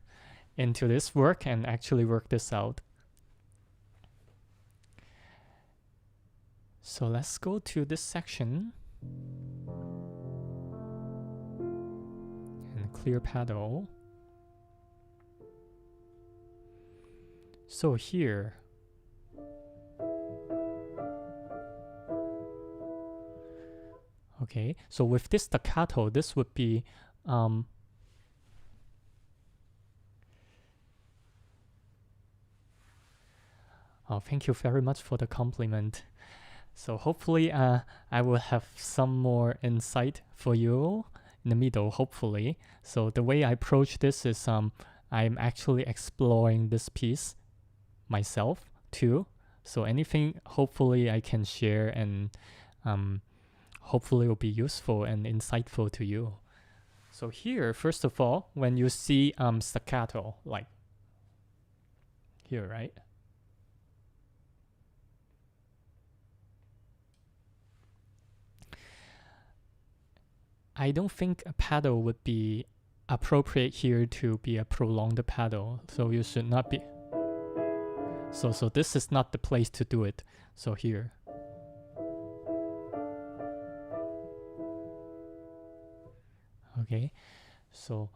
into this work and actually work this out. So let's go to this section. And clear pedal. So here, okay, so with this staccato, this would be oh, thank you very much for the compliment. So hopefully I will have some more insight for you in the middle, hopefully. So the way I approach this is I'm actually exploring this piece myself too. So anything hopefully I can share and hopefully will be useful and insightful to you. So here, first of all, when you see staccato, like here, right? I don't think a pedal would be appropriate here to be a prolonged pedal. So you should not be. So this is not the place to do it. So here. Okay. So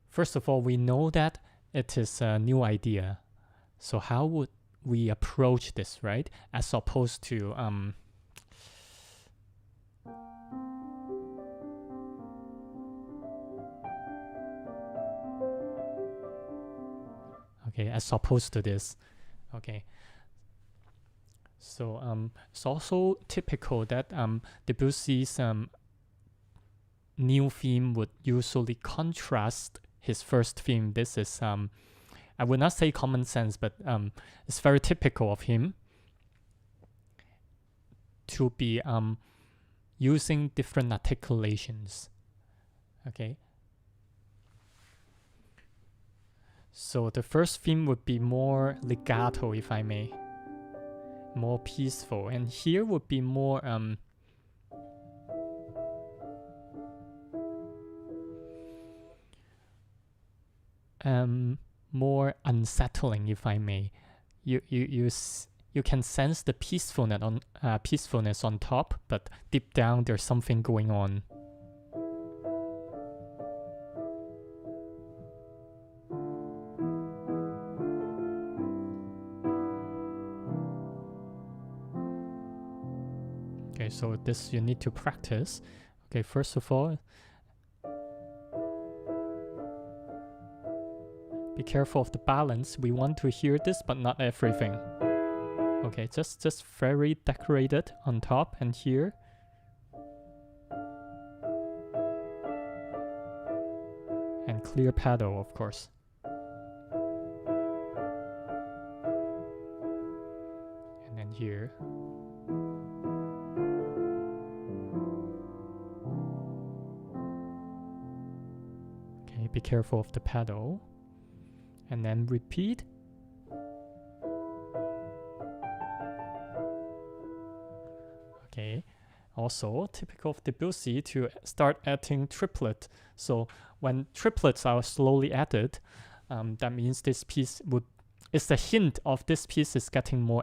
first of all, we know that it is a new idea. So how would we approach this, right? As opposed to okay, as opposed to this. Okay. So it's also typical that Debussy's new theme would usually contrast his first theme. This is I would not say common sense, but it's very typical of him to be using different articulations. Okay. So the first theme would be more legato, if I may, more peaceful, and here would be more more unsettling, if I may. You can sense the peacefulness on top, but deep down there's something going on. Okay, so this you need to practice. Okay, first of all, be careful of the balance. We want to hear this, but not everything. Okay, just very decorated on top and here. And clear pedal, of course. And then here. Okay, be careful of the pedal. And then repeat. Okay, also typical of Debussy to start adding triplet. So when triplets are slowly added, that means this piece it's a hint of this piece is getting more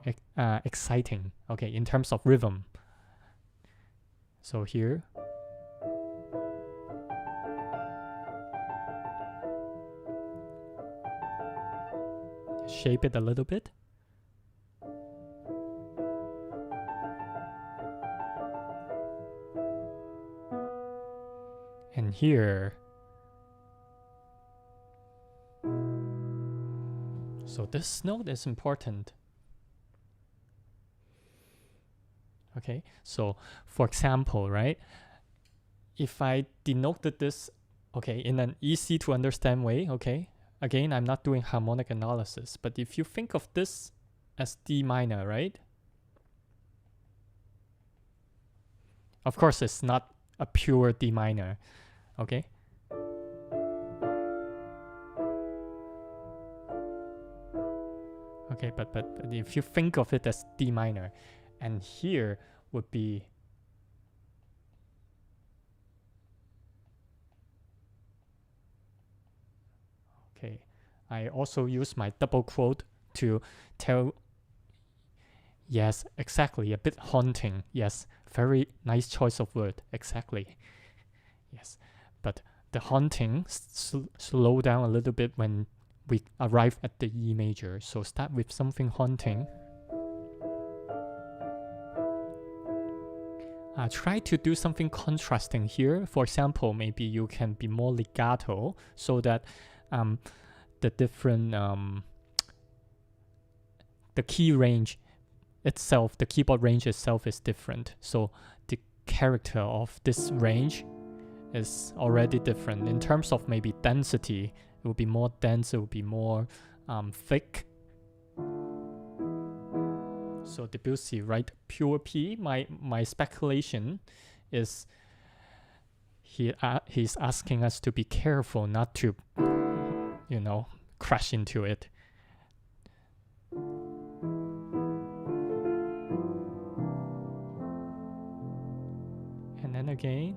exciting, okay, in terms of rhythm. So here. Shape it a little bit. And here. So this note is important. Okay, so for example, right? If I denoted this, okay, in an easy to understand way, okay? Again, I'm not doing harmonic analysis, but if you think of this as D minor, right? Of course, it's not a pure D minor, okay? Okay, but if you think of it as D minor, and here would be okay. I also use my double quote to tell. Yes, exactly. A bit haunting. Yes, very nice choice of word. Exactly. Yes, but the haunting slow down a little bit when we arrive at the E major. So start with something haunting. Try to do something contrasting here. For example, maybe you can be more legato so that the different the key range itself, the keyboard range itself is different. So the character of this range is already different. In terms of maybe density, it will be more dense, it will be more thick. So Debussy, right? Pure P. My speculation is he's asking us to be careful not to, you know, crash into it. And then again.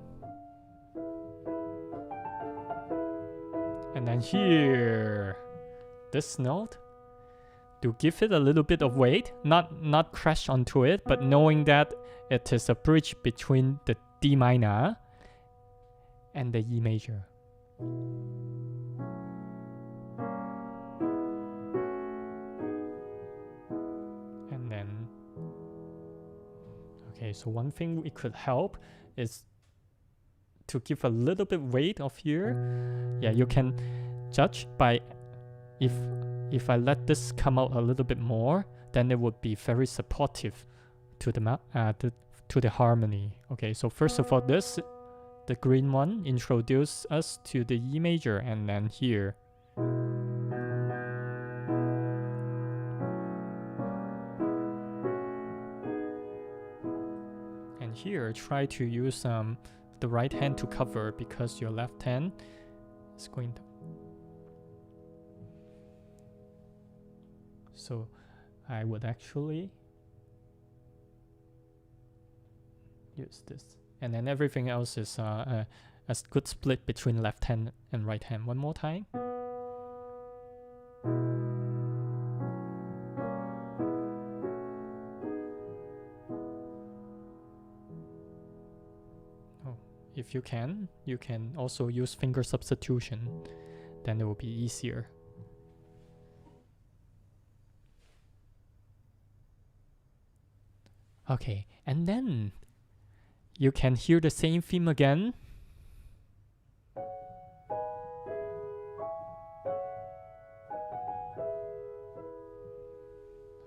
And then here, this note. To give it a little bit of weight, not crash onto it, but knowing that it is a bridge between the D minor and the E major. And then, okay, so one thing it could help is to give a little bit weight of here. Yeah, you can judge by if I let this come out a little bit more, then it would be very supportive to the harmony. Okay, so first of all, the green one introduces us to the E major, and then here. And here, try to use the right hand to cover, because your left hand is going to. So I would actually use this. And then everything else is a good split between left hand and right hand. One more time. Oh, if you can also use finger substitution. Then it will be easier. Okay, and then you can hear the same theme again.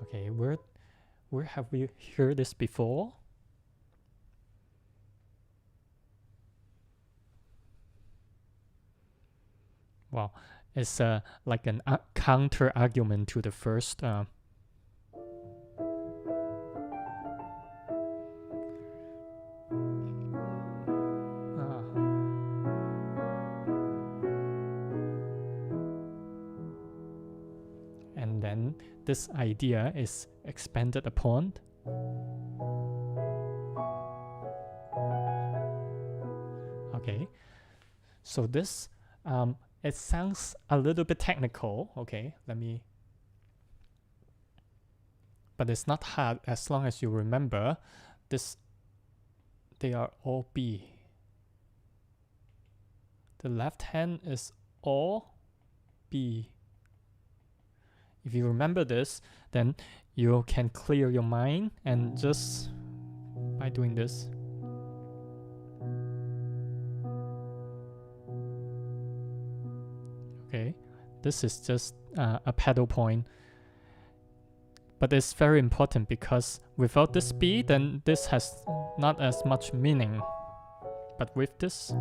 Okay, where have we heard this before? Wow, it's like an counter argument to the first. And then this idea is expanded upon. Okay, so this it sounds a little bit technical. Okay, but it's not hard as long as you remember this. They are all B. The left hand is all B. If you remember this, then you can clear your mind and just by doing this. Okay, this is just a pedal point. But it's very important because without this B, then this has not as much meaning. But with this,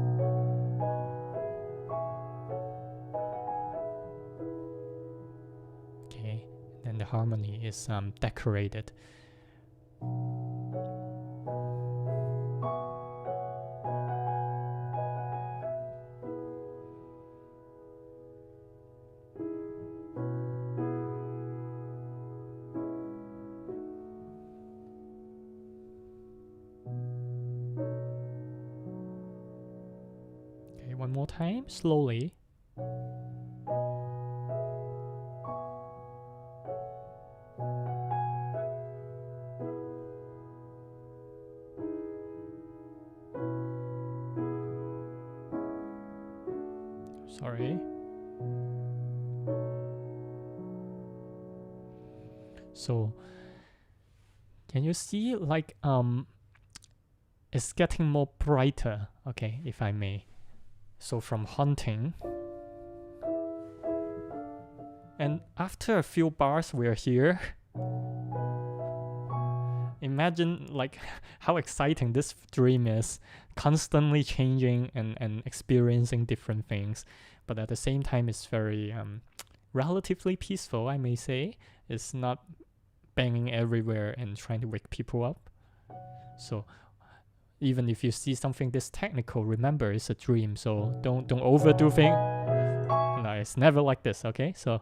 okay, then the harmony is decorated. One more time, slowly. Sorry. So can you see like it's getting more brighter, okay, if I may. So from haunting, and after a few bars we're here. Imagine like how exciting this dream is, constantly changing and experiencing different things, but at the same time it's very relatively peaceful, I may say. It's not banging everywhere and trying to wake people up. So even if you see something this technical, remember it's a dream, so don't overdo things. No, it's never like this, okay? So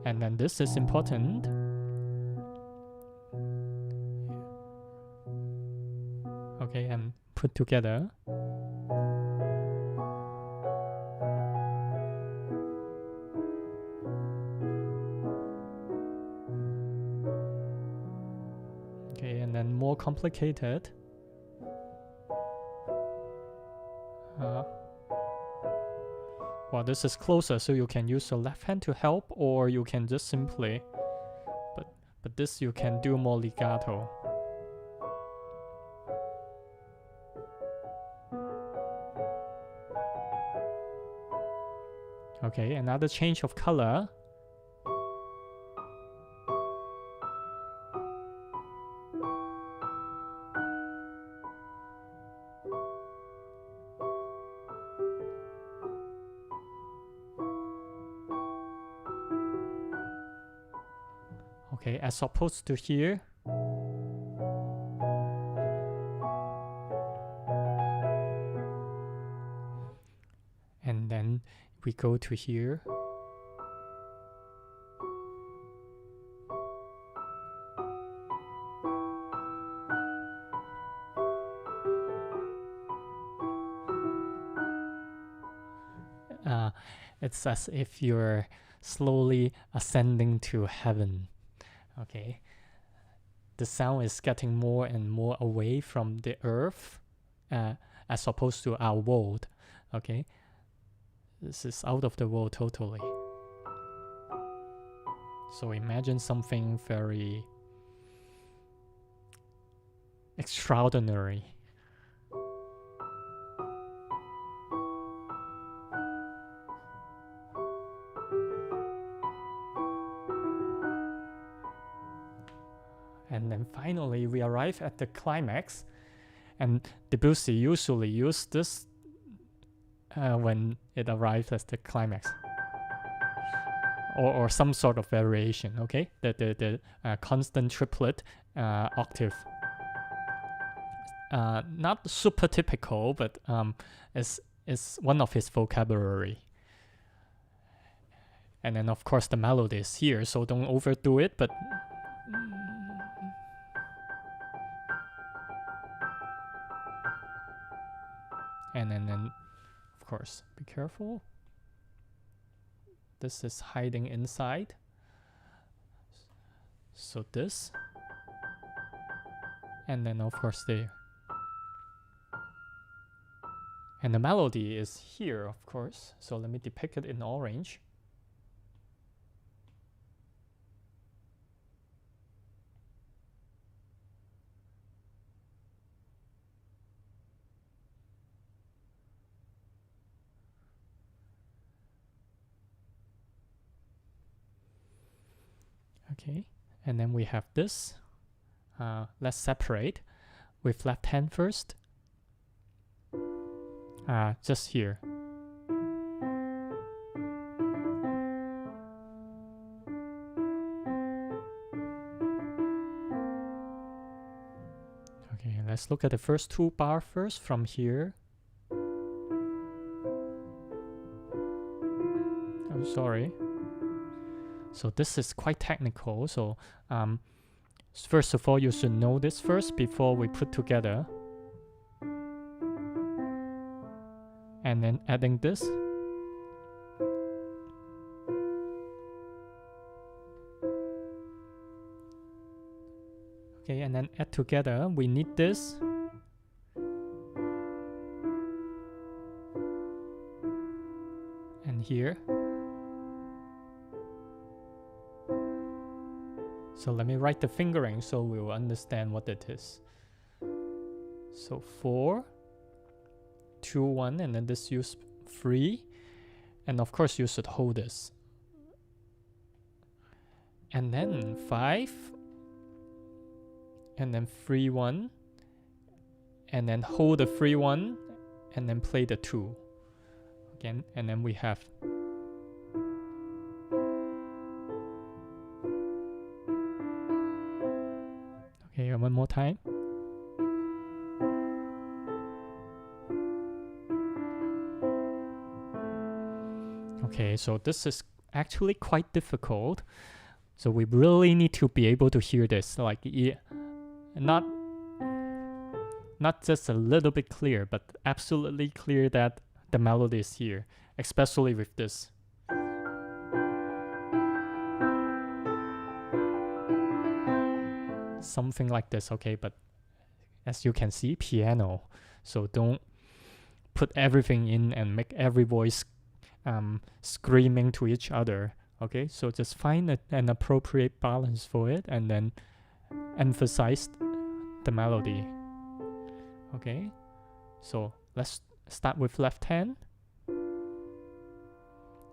and then this is important. Okay, and put together. Okay, and then more complicated. Well, this is closer, so you can use your left hand to help, or you can just simply, but this you can do more legato. Okay, another change of color. Okay, as opposed to here. And then we go to here. It's as if you're slowly ascending to heaven. Okay, the sound is getting more and more away from the earth, as opposed to our world. Okay, this is out of the world totally. So imagine something very extraordinary. And then finally we arrive at the climax, and Debussy usually uses this when it arrives at the climax, or some sort of variation. Okay, the constant triplet octave, not super typical, but is one of his vocabulary. And then of course the melody is here, so don't overdo it, but and then of course be careful, this is hiding inside, so this, and then of course there, and the melody is here, of course. So let me depict it in orange. Okay, and then we have this. Let's separate with left hand first. Just here. Okay, let's look at the first two bars first from here. I'm sorry. So this is quite technical, so first of all you should know this first before we put together. And then adding this. Okay, and then add together, we need this. And here. So let me write the fingering so we will understand what it is. So 4, 2, 1, and then this use 3. And of course you should hold this. And then 5. And then 3, 1. And then hold the 3, 1. And then play the 2. Again, and then we have okay, one more time. Okay, so this is actually quite difficult. So we really need to be able to hear this, like not just a little bit clear, but absolutely clear that the melody is here, especially with this. Something like this, okay, but as you can see, piano. So don't put everything in and make every voice screaming to each other. Okay, so just find an appropriate balance for it and then emphasize the melody. Okay, so let's start with left hand.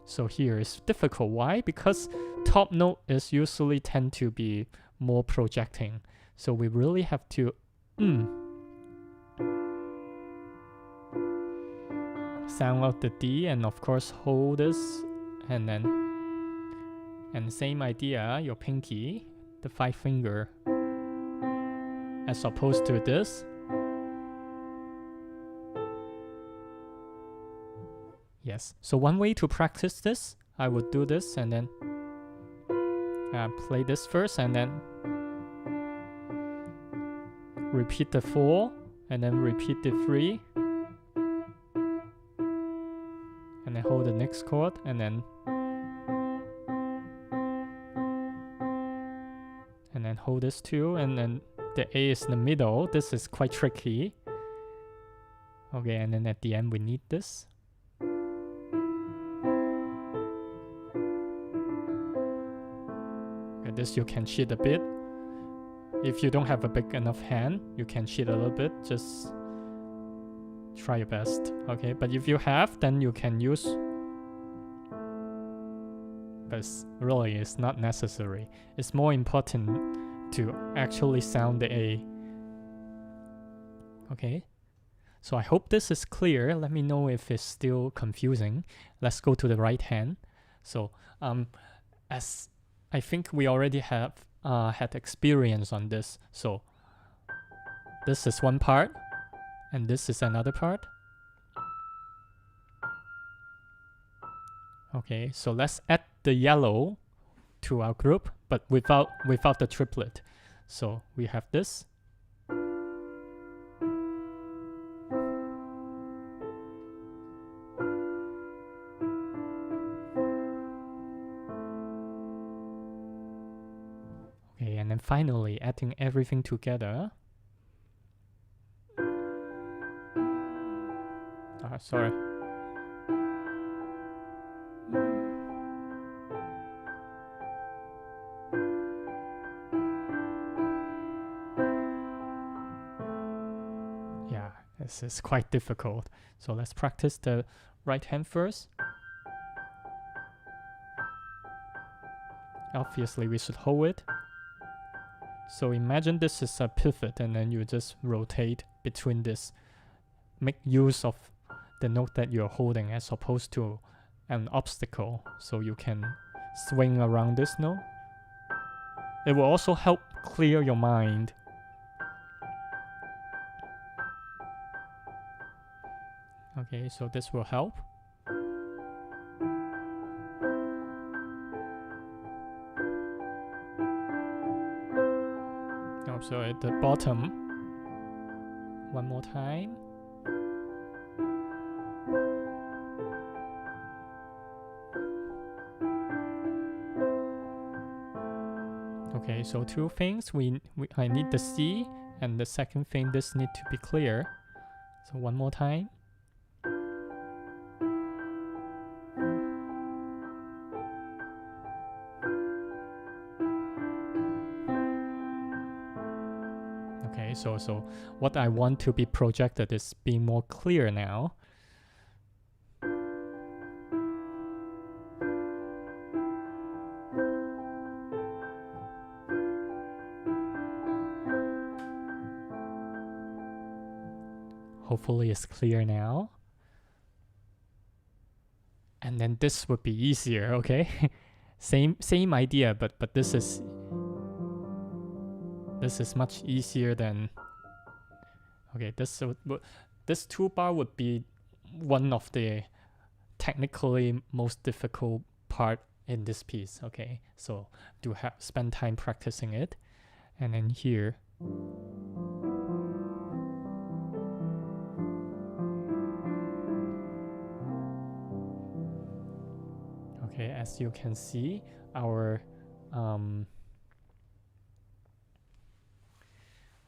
So here is difficult. Why? Because top note is usually tend to be more projecting. So we really have to sound out the D and of course hold this and then same idea, your pinky, the 5 finger, as opposed to this. Yes, so one way to practice this, I would do this and then play this first and then repeat the 4 and then repeat the 3 and then hold the next chord and then hold this 2 and then the A is in the middle. This is quite tricky. Okay, and then at the end we need this. Okay, this you can cheat a bit. If you don't have a big enough hand, you can cheat a little bit. Just try your best. Okay, but if you have, then you can use. But really, it's not necessary. It's more important to actually sound the A. Okay, so I hope this is clear. Let me know if it's still confusing. Let's go to the right hand. So as I think we already have had experience on this. So this is one part and this is another part. Okay, so let's add the yellow to our group, but without the triplet. So we have this. Okay, and then finally adding everything together. Sorry. Yeah, this is quite difficult. So let's practice the right hand first. Obviously, we should hold it. So imagine this is a pivot and then you just rotate between this. Make use of the note that you're holding as opposed to an obstacle. So you can swing around this note. It will also help clear your mind. Okay, so this will help. So at the bottom, one more time. Okay, so two things. I need the C, and the second thing, this need to be clear. So one more time. so what I want to be projected is being more clear now. Hopefully it's clear now. And then this would be easier, okay? same idea, but this is much easier than, okay, this toolbar would be one of the technically most difficult part in this piece, okay? So do spend time practicing it. And then here, okay, as you can see, our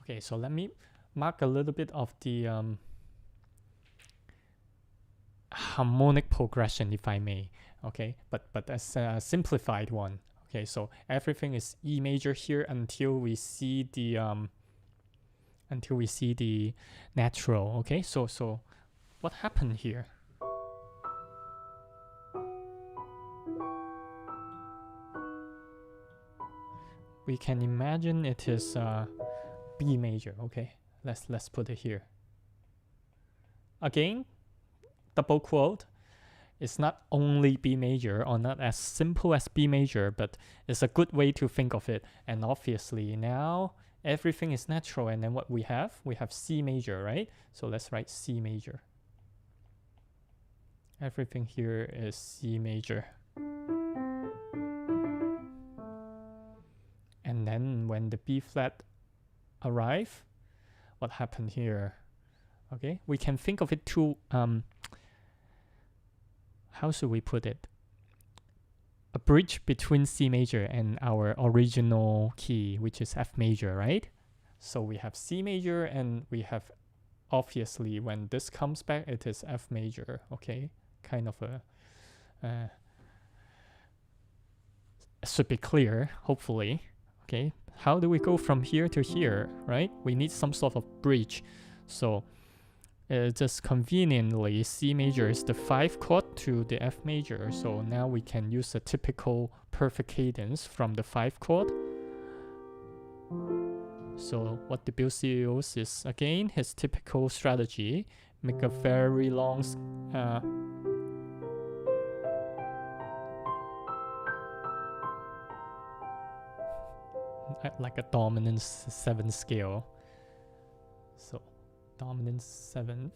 okay, so let me mark a little bit of the harmonic progression, if I may. Okay, but as a simplified one. Okay, so everything is E major here until we see the natural. Okay, so what happened here? We can imagine it is B major. Okay, let's put it here. Again, double quote. It's not only B major, or not as simple as B major, but it's a good way to think of it. And obviously now everything is natural, and then what we have C major, right? So let's write C major. Everything here is C major. And then when the B flat arrive, what happened here? Okay, we can think of it too. How should we put it? A bridge between C major and our original key, which is F major, right? So we have C major, and we have, obviously, when this comes back, it is F major. Okay, kind of a should be clear, hopefully. Okay, how do we go from here to here, right? We need some sort of bridge. So just conveniently, C major is the 5 chord to the F major. So now we can use a typical perfect cadence from the 5 chord. So what Debussy uses is, again, his typical strategy. Make a very long like a dominant 7th scale. So dominant 7th.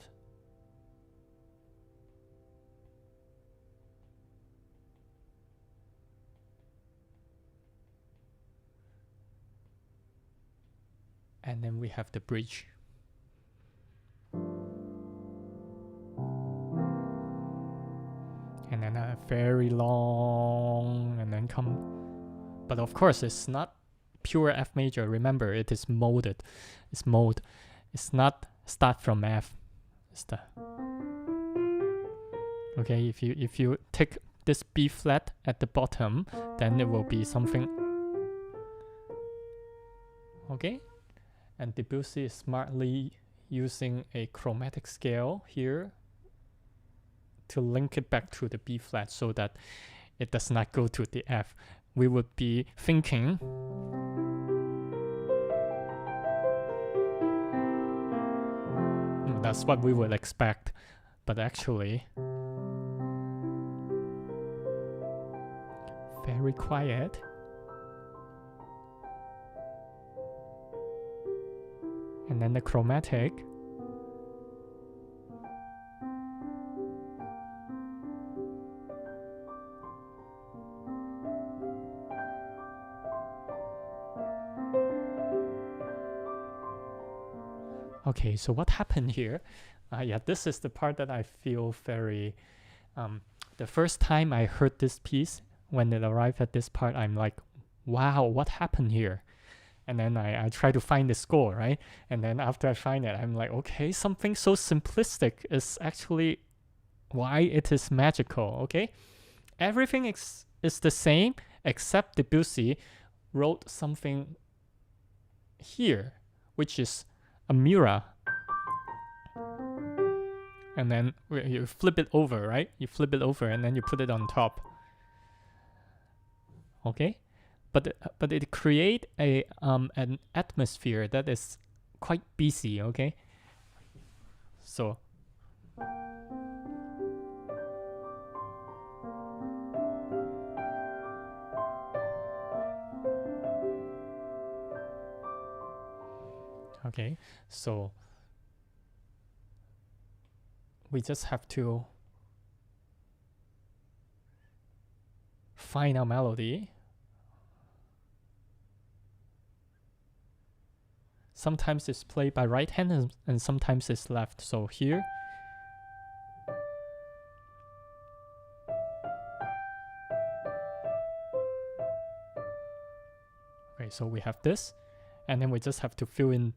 And then we have the bridge. And then a very long, and then come. But of course, it's not pure F major. Remember, it is molded. It's mode. It's not start from F. It's the okay. If you take this B flat at the bottom, then it will be something. Okay, and Debussy is smartly using a chromatic scale here to link it back to the B flat so that it does not go to the F. We would be thinking that's what we would expect, but actually very quiet. And then the chromatic. Okay, so what happened here? Yeah, this is the part that I feel very... the first time I heard this piece, when it arrived at this part, I'm like, wow, what happened here? And then I try to find the score, right? And then after I find it, I'm like, okay, something so simplistic is actually why it is magical, okay? Everything is the same, except Debussy wrote something here, which is a mirror. And then you flip it over, right? You flip it over and then you put it on top. Okay, but it create a an atmosphere that is quite busy. Okay, so okay, so we just have to find our melody. Sometimes it's played by right hand and sometimes it's left. So here, okay, so we have this, and then we just have to fill in.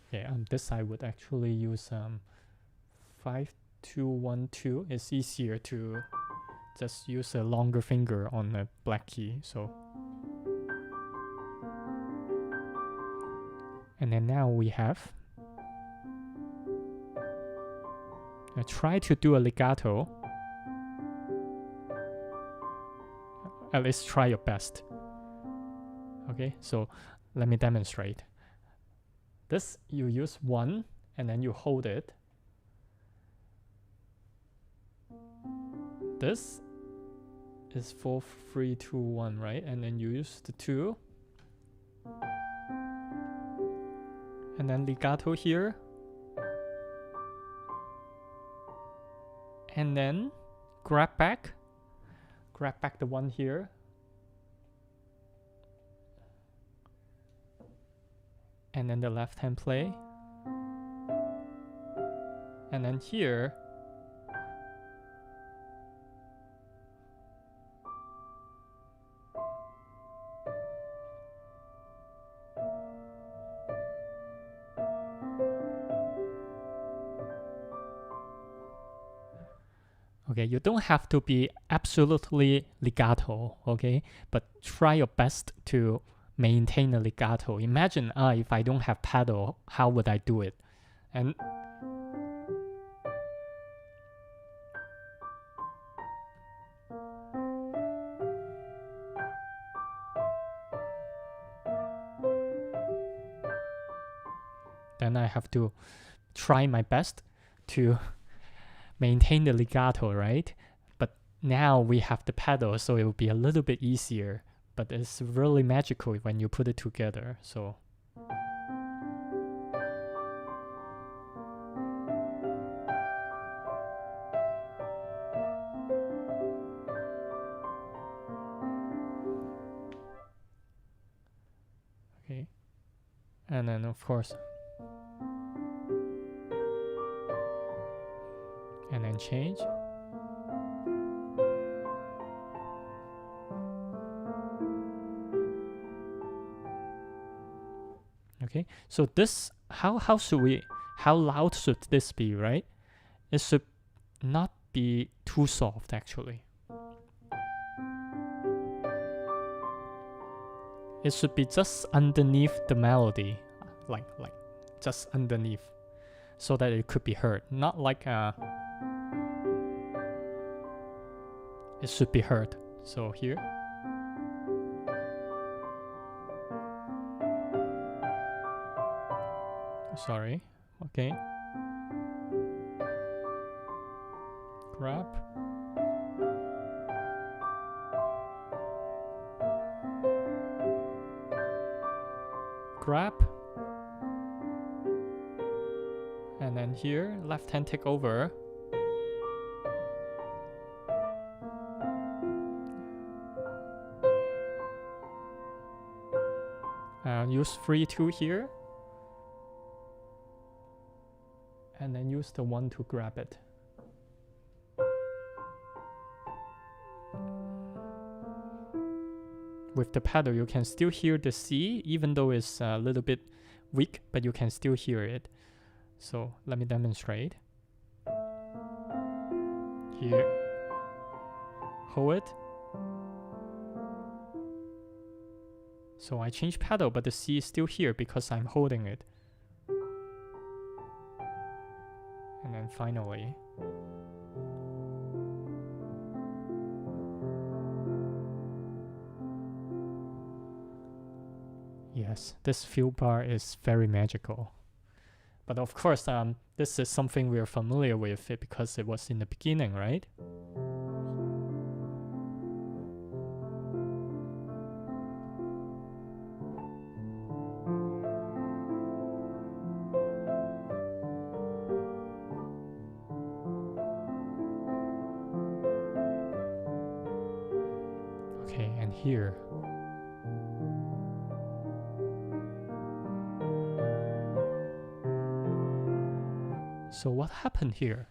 Okay, this I would actually use 5-2-1-2. It's easier to just use a longer finger on the black key. So, and then now we have. I try to do a legato. At least try your best. Okay, so let me demonstrate. This, you use 1 and then you hold it. This is 4-3-2-1, right? And then you use the 2. And then legato here. And then grab back the 1 here. And then the left hand play. And then here, okay, you don't have to be absolutely legato, okay? But try your best to maintain a legato. Imagine, if I don't have pedal, how would I do it? And then I have to try my best to maintain the legato, right? But now we have the pedal, so it will be a little bit easier. But it's really magical when you put it together. So okay, and then of course, and then change. Okay, so this, how loud should this be, right? It should not be too soft, actually. It should be just underneath the melody, like just underneath, so that it could be heard. Not like it should be heard. So here. Sorry. Okay. Grab. Grab. And then here, left hand take over. Use 3-2 here. And then use the 1 to grab it. With the pedal, you can still hear the C, even though it's a little bit weak, but you can still hear it. So let me demonstrate. Here, hold it. So I change pedal, but the C is still here because I'm holding it. And then finally, yes, this fill bar is very magical. But of course, this is something we're familiar with it because it was in the beginning, right? Okay, and here. So what happened here?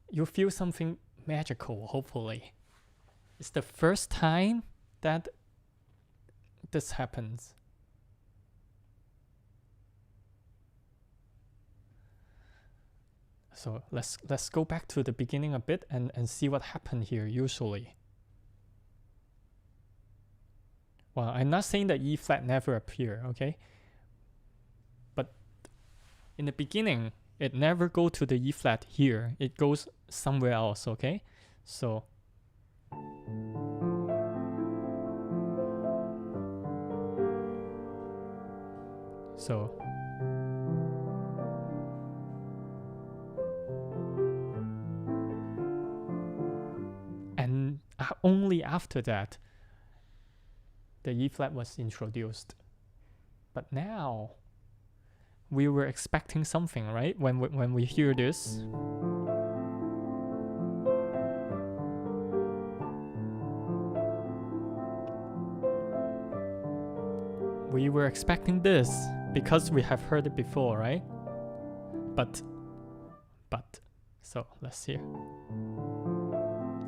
You feel something magical, hopefully. It's the first time that this happens. So let's go back to the beginning a bit and see what happened here usually. Well, I'm not saying that E flat never appear, okay? But in the beginning, it never go to the E flat here. It goes somewhere else, okay? So and only after that the E flat was introduced. But now we were expecting something, right? When we hear this, we were expecting this because we have heard it before, right? But so let's hear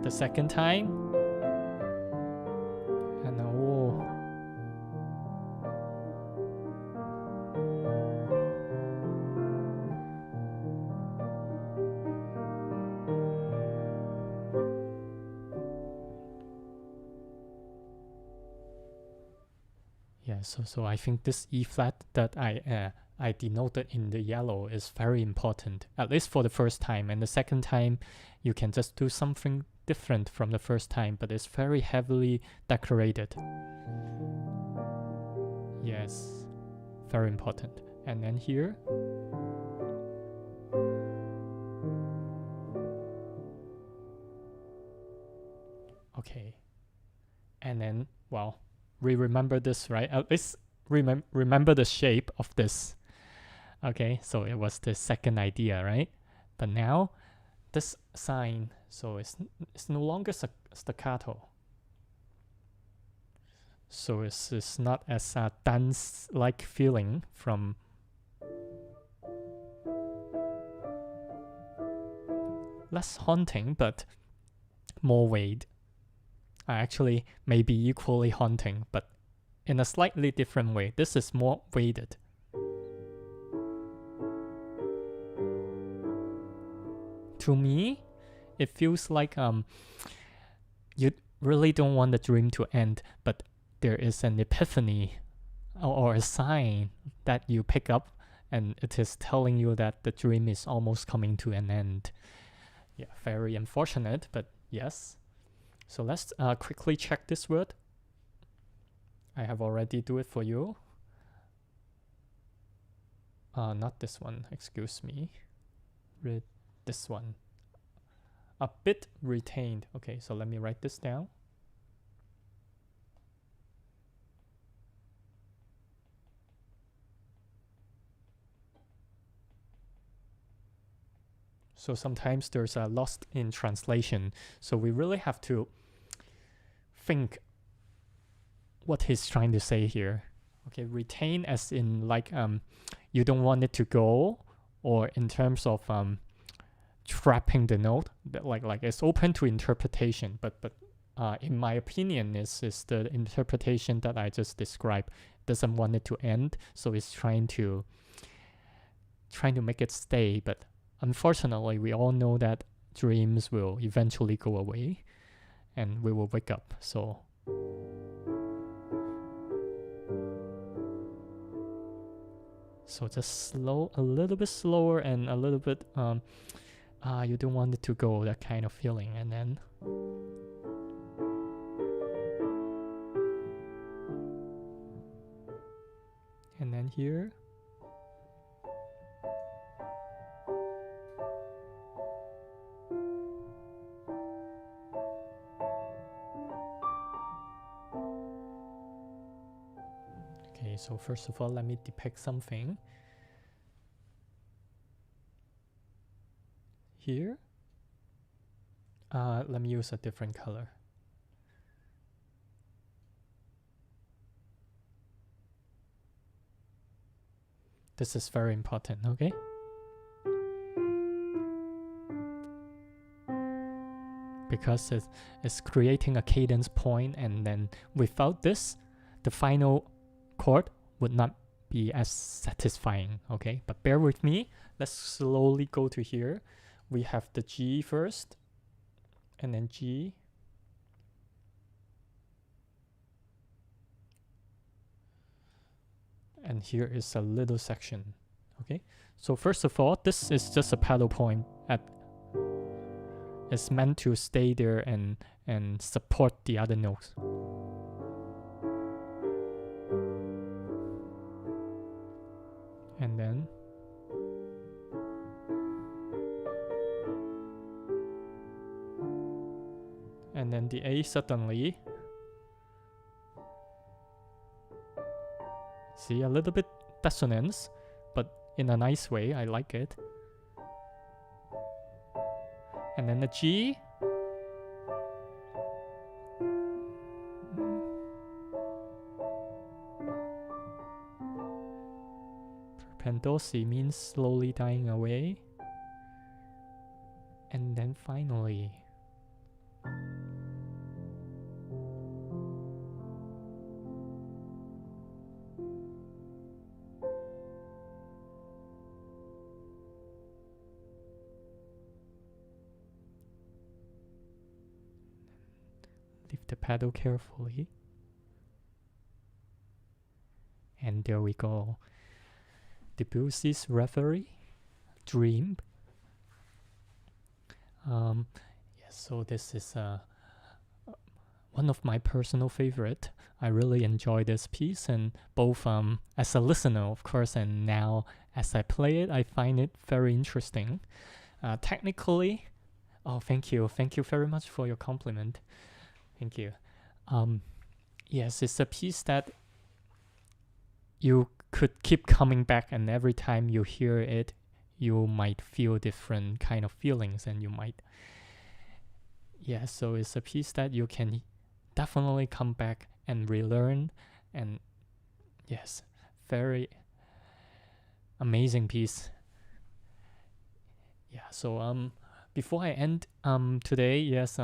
the second time, and oh, yeah. So I think this E flat that I denoted in the yellow is very important, at least for the first time. And the second time, you can just do something different from the first time, but it's very heavily decorated. Yes, very important. And then here, okay. And then, well, we remember this, right? At least remember the shape of this. Okay, so it was the second idea, right? But now this sign, so it's no longer staccato. So it's not as a dance-like feeling from less haunting, but more weight. Actually, maybe equally haunting, but in a slightly different way. This is more weighted. To me, it feels like you really don't want the dream to end, but there is an epiphany or a sign that you pick up, and it is telling you that the dream is almost coming to an end. Yeah, very unfortunate, but yes. So let's quickly check this word. I have already do it for you. Not this one, excuse me. This one. A bit retained. Okay, so let me write this down. So sometimes there's a lost in translation. So we really have to think what he's trying to say here. Okay, retain as in like you don't want it to go, or in terms of trapping the note, that like it's open to interpretation, but in my opinion is the interpretation that I just described. Doesn't want it to end, so it's trying to make it stay, but unfortunately we all know that dreams will eventually go away and we will wake up. So So just a little bit slower and a little bit, you don't want it to go, that kind of feeling. And then here. Okay, so first of all, let me depict something. Here, let me use a different color. This is very important, okay? Because it's creating a cadence point, and then without this, the final chord would not be as satisfying, okay? But bear with me. Let's slowly go to here. We have the G first, and then G. And here is a little section, okay? So first of all, this is just a pedal point. It's meant to stay there and support the other notes. And then the A suddenly, see, a little bit dissonance, but in a nice way. I like it. And then the G. Debussy means slowly dying away. And then finally, lift the pedal carefully. And there we go. Debussy's Rêverie, Dream. Yes, so this is one of my personal favorite. I really enjoy this piece, and both as a listener, of course, and now as I play it, I find it very interesting. Technically, oh, thank you very much for your compliment. Thank you. Yes, it's a piece that you could keep coming back, and every time you hear it, you might feel different kind of feelings, and you might, yeah, so it's a piece that you can definitely come back and relearn. And yes, very amazing piece. Yeah, so before I end today, yes,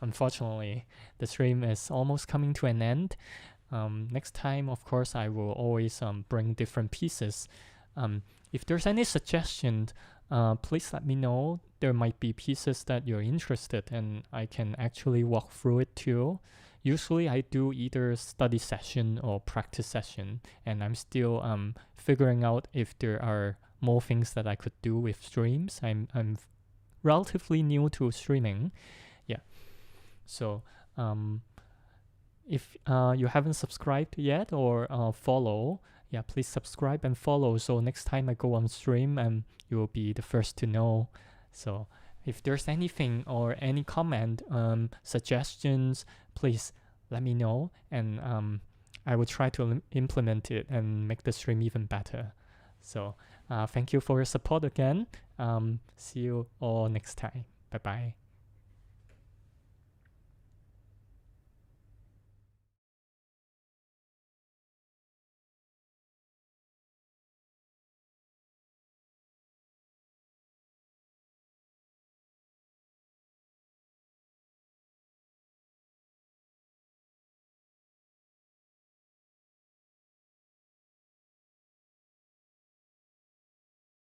unfortunately the stream is almost coming to an end. Next time, of course, I will always bring different pieces. If there's any suggestions, please let me know. There might be pieces that you're interested in, I can actually walk through it too. Usually I do either study session or practice session, and I'm still figuring out if there are more things that I could do with streams. I'm relatively new to streaming. Yeah. So if you haven't subscribed yet or follow, yeah, please subscribe and follow, so next time I go on stream, you will be the first to know. So if there's anything or any comment, suggestions, please let me know, and I will try to implement it and make the stream even better. So thank you for your support again. See you all next time. Bye bye.